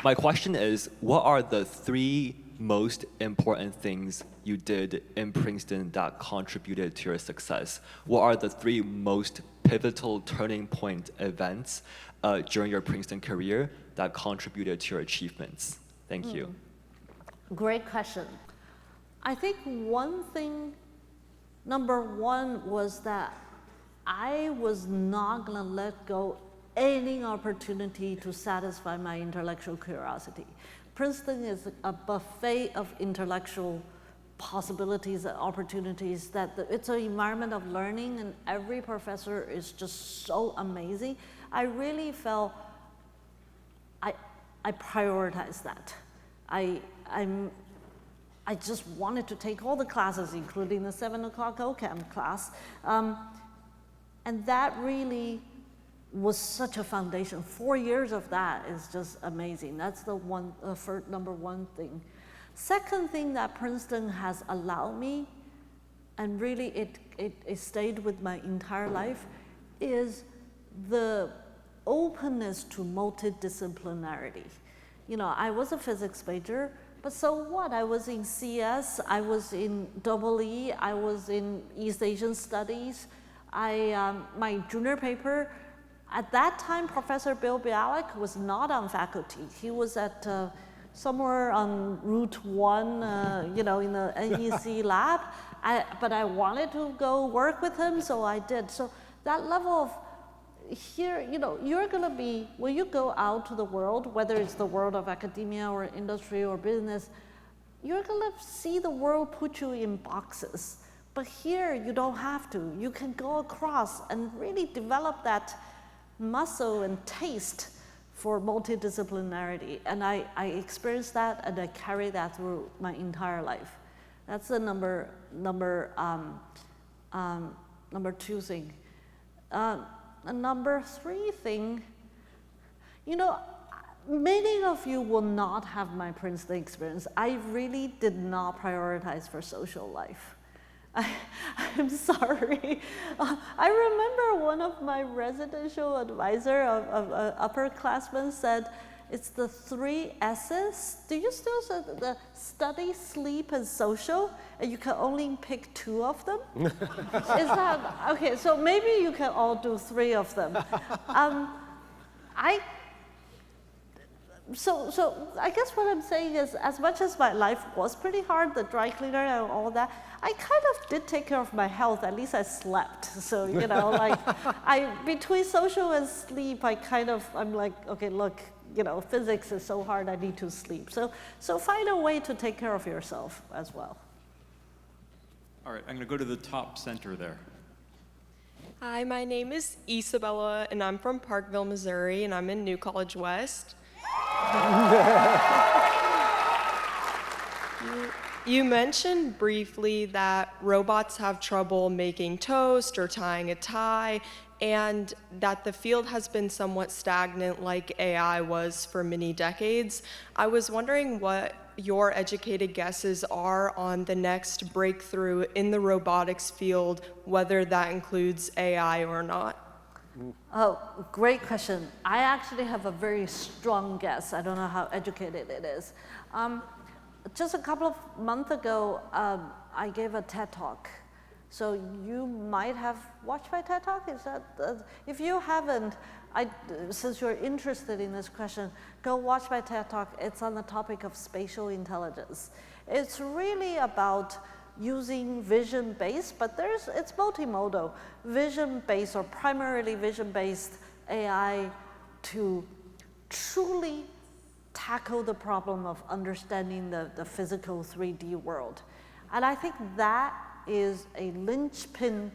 My question is, what are the 3 most important things you did in Princeton that contributed to your success? What are the 3 most pivotal turning point events during your Princeton career that contributed to your achievements? Thank you. Great question. I think one thing, number one, was that I was not going to let go any opportunity to satisfy my intellectual curiosity. Princeton is a buffet of intellectual possibilities and opportunities. It's an environment of learning, and every professor is just so amazing. I really felt I prioritized that. I just wanted to take all the classes, including the 7 o'clock OCHEM class. And that really was such a foundation. 4 years of that is just amazing. That's the number one thing. Second thing that Princeton has allowed me, and really it stayed with my entire life, is the openness to multidisciplinarity. You know, I was a physics major, but so what? I was in CS, I was in EE, I was in East Asian Studies. My junior paper, at that time, Professor Bill Bialik was not on faculty. He was at somewhere on Route 1, in the NEC lab. But I wanted to go work with him, so I did. So that level of here, you're going to be, when you go out to the world, whether it's the world of academia or industry or business, you're going to see the world put you in boxes. But here, you don't have to. You can go across and really develop that muscle and taste for multidisciplinarity. And I experienced that, and I carry that through my entire life. That's the number 2 thing. And number 3 thing, many of you will not have my Princeton experience. I really did not prioritize for social life. I'm sorry. I remember one of my residential advisor of upperclassmen said, it's the 3 S's. Do you still say the study, sleep, and social, and you can only pick 2 of them? Is that, okay, so maybe you can all do 3 of them. So I guess what I'm saying is, as much as my life was pretty hard, the dry cleaner and all that, I kind of did take care of my health. At least I slept. So, between social and sleep, I'm like, okay, look, physics is so hard, I need to sleep. So find a way to take care of yourself as well. All right, I'm going to go to the top center there. Hi, my name is Isabella, and I'm from Parkville, Missouri, and I'm in New College West. You mentioned briefly that robots have trouble making toast or tying a tie, and that the field has been somewhat stagnant like AI was for many decades. I was wondering what your educated guesses are on the next breakthrough in the robotics field, whether that includes AI or not. Oh, great question. I actually have a very strong guess. I don't know how educated it is. just a couple of months ago, I gave a TED Talk. So you might have watched my TED Talk. Is that, if you haven't, since you're interested in this question, go watch my TED Talk. It's on the topic of spatial intelligence. It's really about using vision-based, but it's multimodal, vision-based or primarily vision-based AI to truly tackle the problem of understanding the physical 3D world. And I think that is a linchpin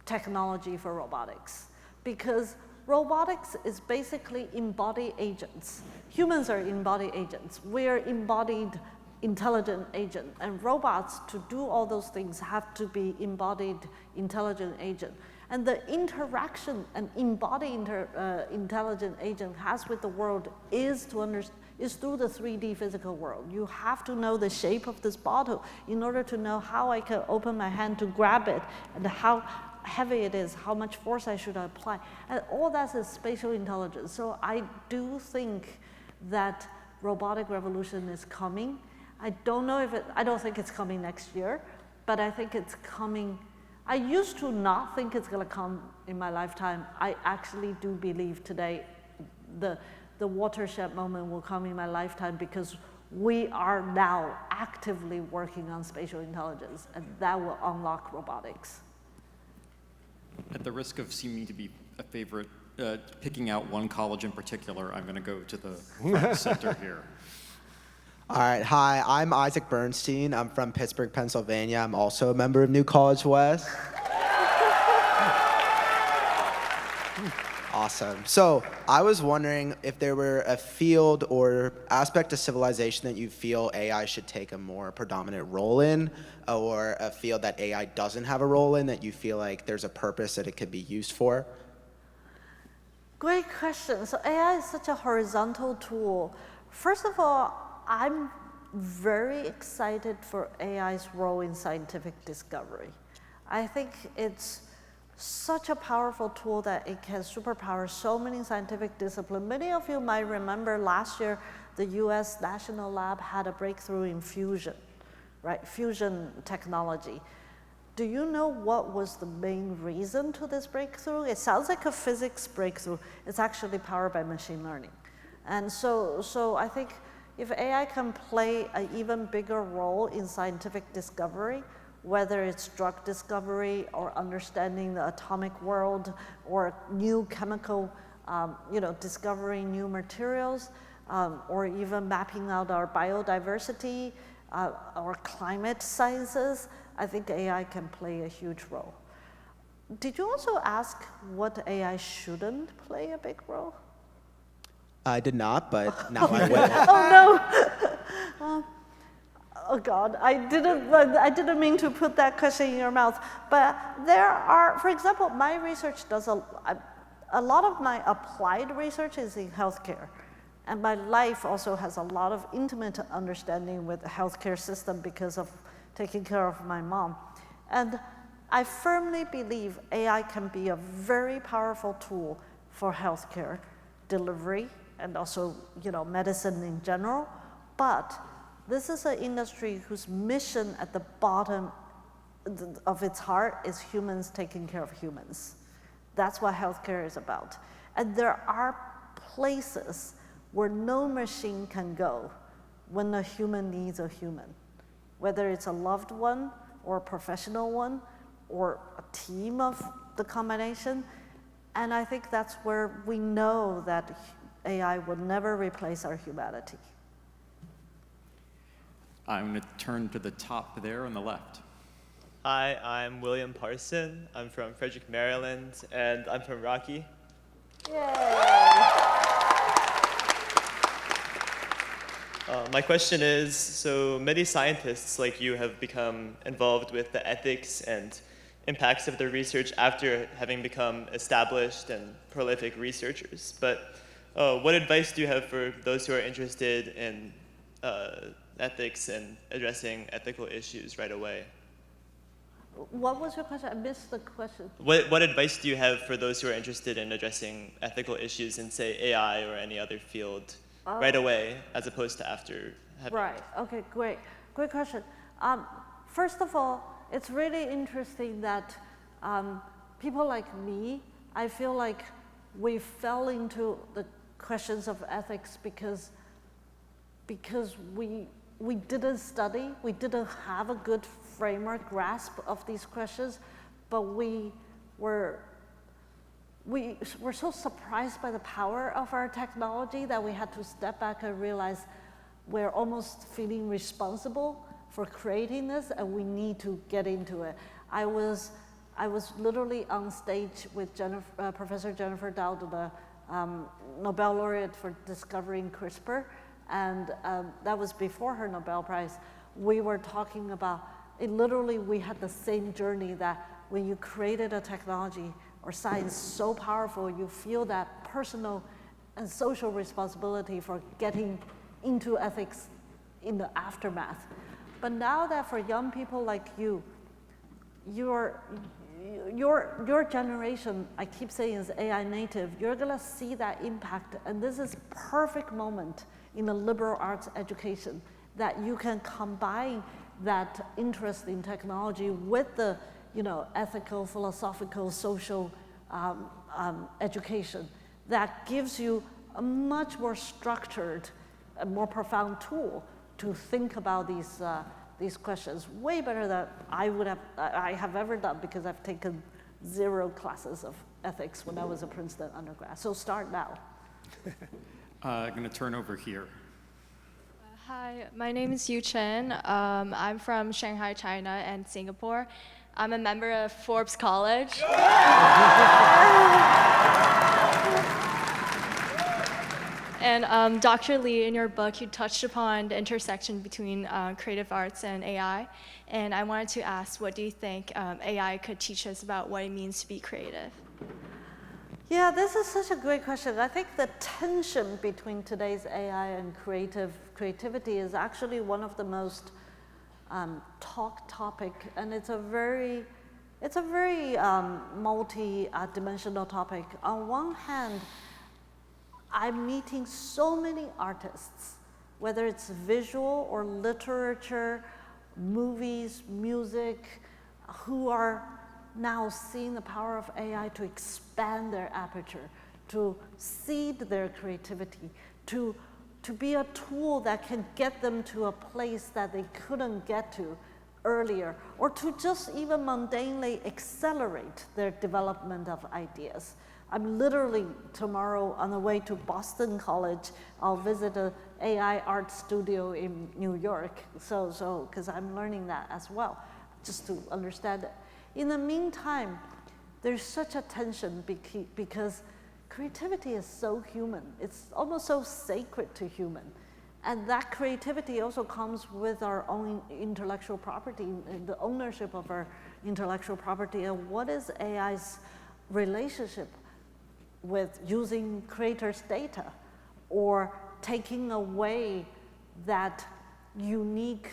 technology for robotics, because robotics is basically embodied agents. Humans are embodied agents. We're embodied intelligent agent, and robots, to do all those things, have to be embodied intelligent agent. And the interaction an embodied intelligent agent has with the world is through the 3D physical world. You have to know the shape of this bottle in order to know how I can open my hand to grab it, and how heavy it is, how much force I should apply. And all that is spatial intelligence. So I do think that robotic revolution is coming. I don't know if I don't think it's coming next year, but I think it's coming. I used to not think it's gonna come in my lifetime. I actually do believe today the watershed moment will come in my lifetime, because we are now actively working on spatial intelligence, and that will unlock robotics. At the risk of seeming to be a favorite, picking out one college in particular, I'm going to go to the front center here. All right, hi, I'm Isaac Bernstein. I'm from Pittsburgh, Pennsylvania. I'm also a member of New College West. Awesome. So I was wondering if there were a field or aspect of civilization that you feel AI should take a more predominant role in, or a field that AI doesn't have a role in that you feel like there's a purpose that it could be used for? Great question. So AI is such a horizontal tool. First of all, I'm very excited for AI's role in scientific discovery. I think it's such a powerful tool that it can superpower so many scientific disciplines. Many of you might remember last year, the US National Lab had a breakthrough in fusion, right? Fusion technology. Do you know what was the main reason to this breakthrough? It sounds like a physics breakthrough. It's actually powered by machine learning. And so I think if AI can play an even bigger role in scientific discovery, whether it's drug discovery or understanding the atomic world or new chemical, discovering new materials, or even mapping out our biodiversity, or climate sciences, I think AI can play a huge role. Did you also ask what AI shouldn't play a big role? I did not, but now I will. Oh no! Oh God, I didn't mean to put that question in your mouth. But there are, for example, my research does a lot of my applied research is in healthcare. And my life also has a lot of intimate understanding with the healthcare system because of taking care of my mom. And I firmly believe AI can be a very powerful tool for healthcare delivery and also, medicine in general. But this is an industry whose mission at the bottom of its heart is humans taking care of humans. That's what healthcare is about. And there are places where no machine can go when a human needs a human, whether it's a loved one or a professional one or a team of the combination. And I think that's where we know that AI will never replace our humanity. I'm going to turn to the top there on the left. Hi, I'm William Parson. I'm from Frederick, Maryland, and I'm from Rocky. Yay! My question is, so many scientists like you have become involved with the ethics and impacts of their research after having become established and prolific researchers. But what advice do you have for those who are interested in ethics and addressing ethical issues right away? What was your question? I missed the question. What advice do you have for those who are interested in addressing ethical issues in, say, AI or any other field right away, as opposed to after Right. Okay. Great. Great question. First of all, it's really interesting that people like me, I feel like we fell into the questions of ethics because we didn't study, we didn't have a good framework grasp of these questions, but we were so surprised by the power of our technology that we had to step back and realize we're almost feeling responsible for creating this, and we need to get into it. I was literally on stage with Professor Jennifer Doudna, the Nobel laureate for discovering CRISPR, and that was before her Nobel Prize. We were talking about it. Literally, we had the same journey that when you created a technology or science so powerful, you feel that personal and social responsibility for getting into ethics in the aftermath. But now that for young people like you, your generation, I keep saying, is AI native, you're gonna see that impact, and this is perfect moment in the liberal arts education that you can combine that interest in technology with the ethical, philosophical, social education that gives you a much more structured, a more profound tool to think about these questions, way better than I have ever done, because I've taken 0 classes of ethics when I was a Princeton undergrad. So start now. I'm going to turn over here. Hi, my name is Yu Chen. I'm from Shanghai, China, and Singapore. I'm a member of Forbes College. And Dr. Lee, in your book, you touched upon the intersection between creative arts and AI. And I wanted to ask, what do you think AI could teach us about what it means to be creative? Yeah, this is such a great question. I think the tension between today's AI and creativity is actually one of the most talked topic, and it's a very multi-dimensional topic. On one hand, I'm meeting so many artists, whether it's visual or literature, movies, music, who are now seeing the power of AI to expand their aperture, to seed their creativity, to be a tool that can get them to a place that they couldn't get to earlier, or to just even mundanely accelerate their development of ideas. I'm literally tomorrow on the way to Boston College. I'll visit an AI art studio in New York, so because I'm learning that as well, just to understand it. In the meantime, there's such a tension because creativity is so human. It's almost so sacred to human. And that creativity also comes with our own intellectual property, the ownership of our intellectual property. And what is AI's relationship with using creators' data or taking away that unique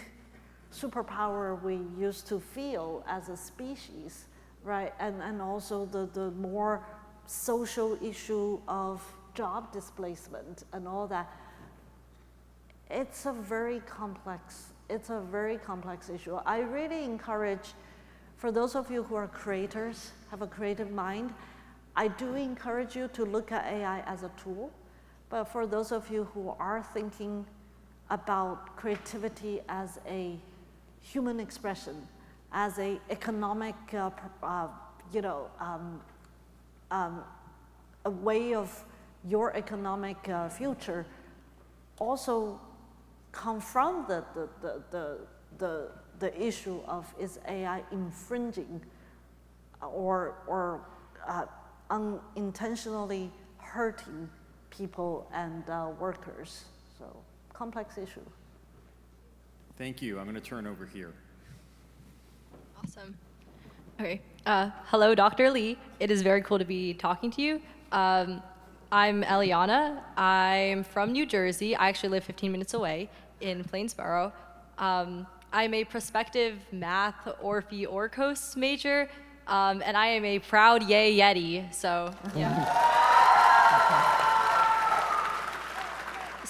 superpower we used to feel as a species, right? And also the more social issue of job displacement and all that. It's a very complex issue. I really encourage, for those of you who are creators, have a creative mind, I do encourage you to look at AI as a tool. But for those of you who are thinking about creativity as a human expression, as a economic, a way of your economic future, also confront the issue of, is AI infringing or unintentionally hurting people and workers? So, complex issue. Thank you. I'm going to turn over here. Awesome. Okay. Hello, Dr. Lee. It is very cool to be talking to you. I'm Eliana. I'm from New Jersey. I actually live 15 minutes away in Plainsboro. I'm a prospective math Orphe Orcos major, and I am a proud Yay Yeti. So, yeah.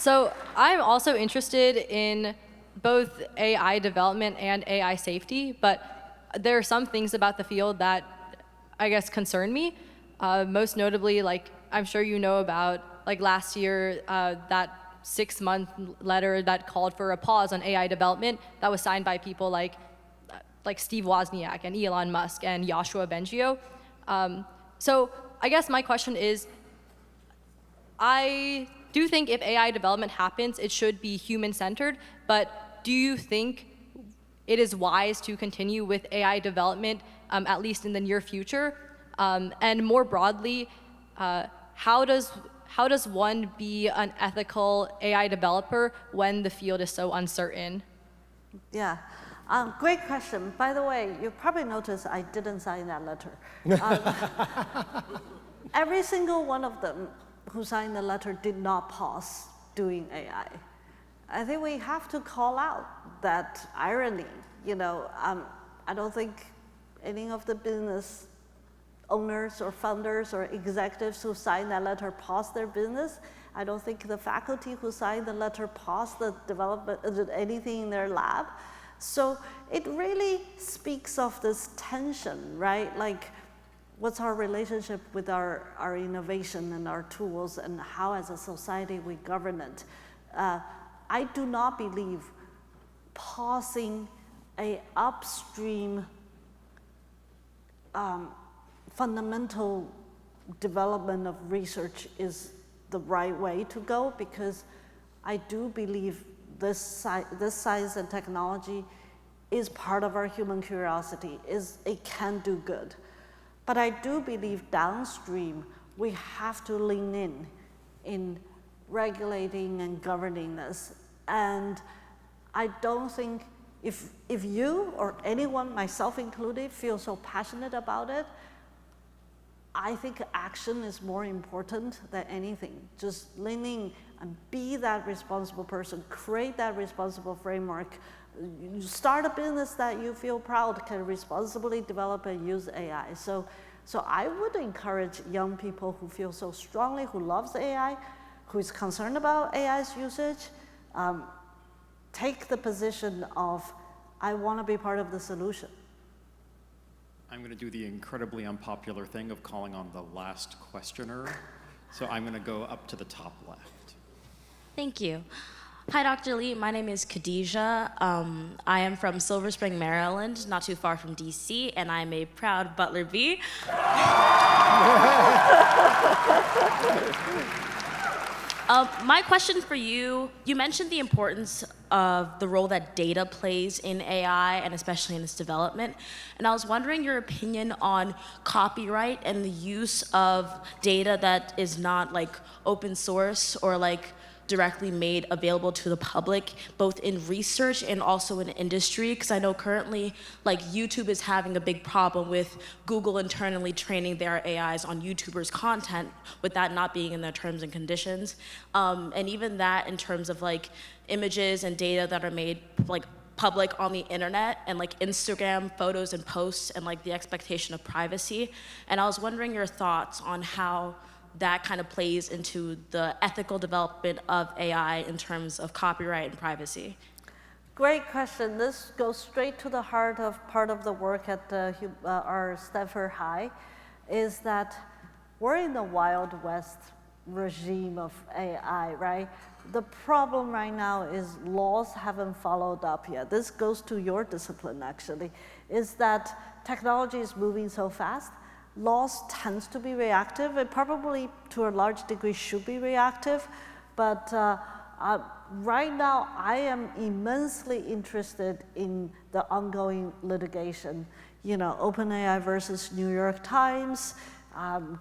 So I'm also interested in both AI development and AI safety, but there are some things about the field that I guess concern me. Most notably, like I'm sure you know about, like last year, that 6-month letter that called for a pause on AI development that was signed by people like Steve Wozniak and Elon Musk and Yoshua Bengio. So I guess my question is, I do think if AI development happens, it should be human-centered, but do you think it is wise to continue with AI development, at least in the near future? And more broadly, how does one be an ethical AI developer when the field is so uncertain? Yeah, great question. By the way, you probably noticed I didn't sign that letter. Every single one of them who signed the letter did not pause doing AI. I think we have to call out that irony. I don't think any of the business owners or founders or executives who signed that letter paused their business. I don't think the faculty who signed the letter paused the development of anything in their lab. So it really speaks of this tension, right? Like, what's our relationship with our innovation and our tools, and how as a society we govern it? I do not believe pausing a upstream fundamental development of research is the right way to go, because I do believe this science and technology is part of our human curiosity, it can do good. But I do believe downstream, we have to lean in regulating and governing this. And I don't think if you or anyone, myself included, feel so passionate about it, I think action is more important than anything. Just lean in and be that responsible person, create that responsible framework. You start a business that you feel proud can responsibly develop and use AI. So I would encourage young people who feel so strongly, who loves AI, who is concerned about AI's usage, take the position of, I want to be part of the solution. I'm going to do the incredibly unpopular thing of calling on the last questioner. So I'm going to go up to the top left. Thank you. Hi, Dr. Lee. My name is Khadijah. I am from Silver Spring, Maryland, not too far from DC, and I'm a proud Butler Bee. My question for you, you mentioned the importance of the role that data plays in AI and especially in its development. And I was wondering your opinion on copyright and the use of data that is not like open source or like directly made available to the public, both in research and also in industry, because I know currently like YouTube is having a big problem with Google internally training their AIs on YouTubers' content with that not being in their terms and conditions. And even that in terms of like images and data that are made like public on the internet and like Instagram photos and posts and like the expectation of privacy. And I was wondering your thoughts on how that kind of plays into the ethical development of AI in terms of copyright and privacy. Great question. This goes straight to the heart of part of the work at our Stanford High, is that we're in the Wild West regime of AI, right? The problem right now is laws haven't followed up yet. This goes to your discipline, actually, is that technology is moving so fast. Laws tends to be reactive. It probably, to a large degree, should be reactive. But right now, I am immensely interested in the ongoing litigation. You know, OpenAI versus New York Times,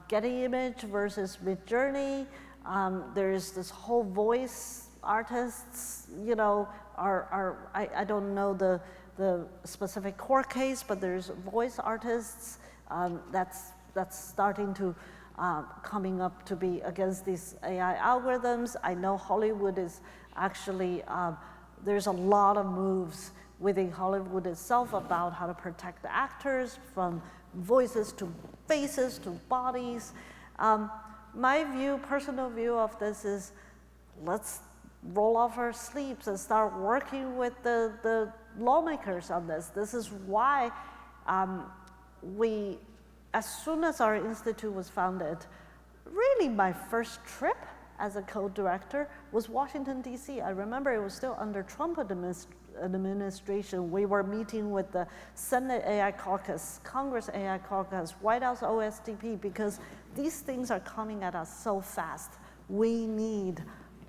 Getty Image versus Midjourney. There's this whole voice artists, you know, I don't know the specific court case, but there's voice artists that's starting to coming up to be against these AI algorithms. I know Hollywood is actually, there's a lot of moves within Hollywood itself about how to protect the actors from voices to faces to bodies. My view, personal view of this is, let's roll off our sleeves and start working with the lawmakers on this. This is why as soon as our institute was founded, really my first trip as a co-director was Washington, D.C. I remember it was still under Trump administration. We were meeting with the Senate AI Caucus, Congress AI Caucus, White House OSTP, because these things are coming at us so fast. We need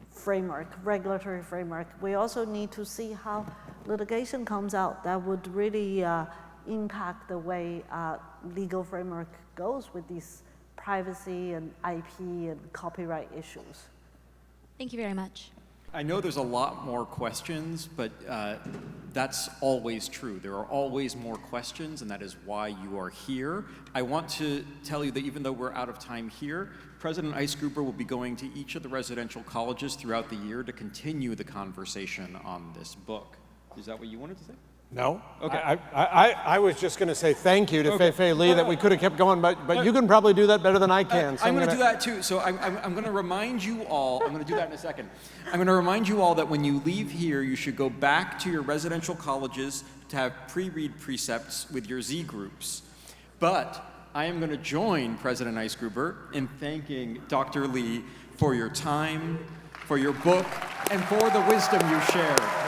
framework, regulatory framework. We also need to see how litigation comes out that would really impact the way legal framework goes with these privacy and IP and copyright issues. Thank you very much. I know there's a lot more questions, but that's always true. There are always more questions, and that is why you are here. I want to tell you that even though we're out of time here, President Eisgruber will be going to each of the residential colleges throughout the year to continue the conversation on this book. Is that what you wanted to say? No. Okay. I was just going to say thank you to Fei-Fei Li that we could have kept going, but you can probably do that better than I can. So I'm going to do that too. So I'm going to remind you all, I'm going to do that in a second. I'm going to remind you all that when you leave here, you should go back to your residential colleges to have pre-read precepts with your Z groups. But I am going to join President Eisgruber in thanking Dr. Li for your time, for your book, and for the wisdom you shared.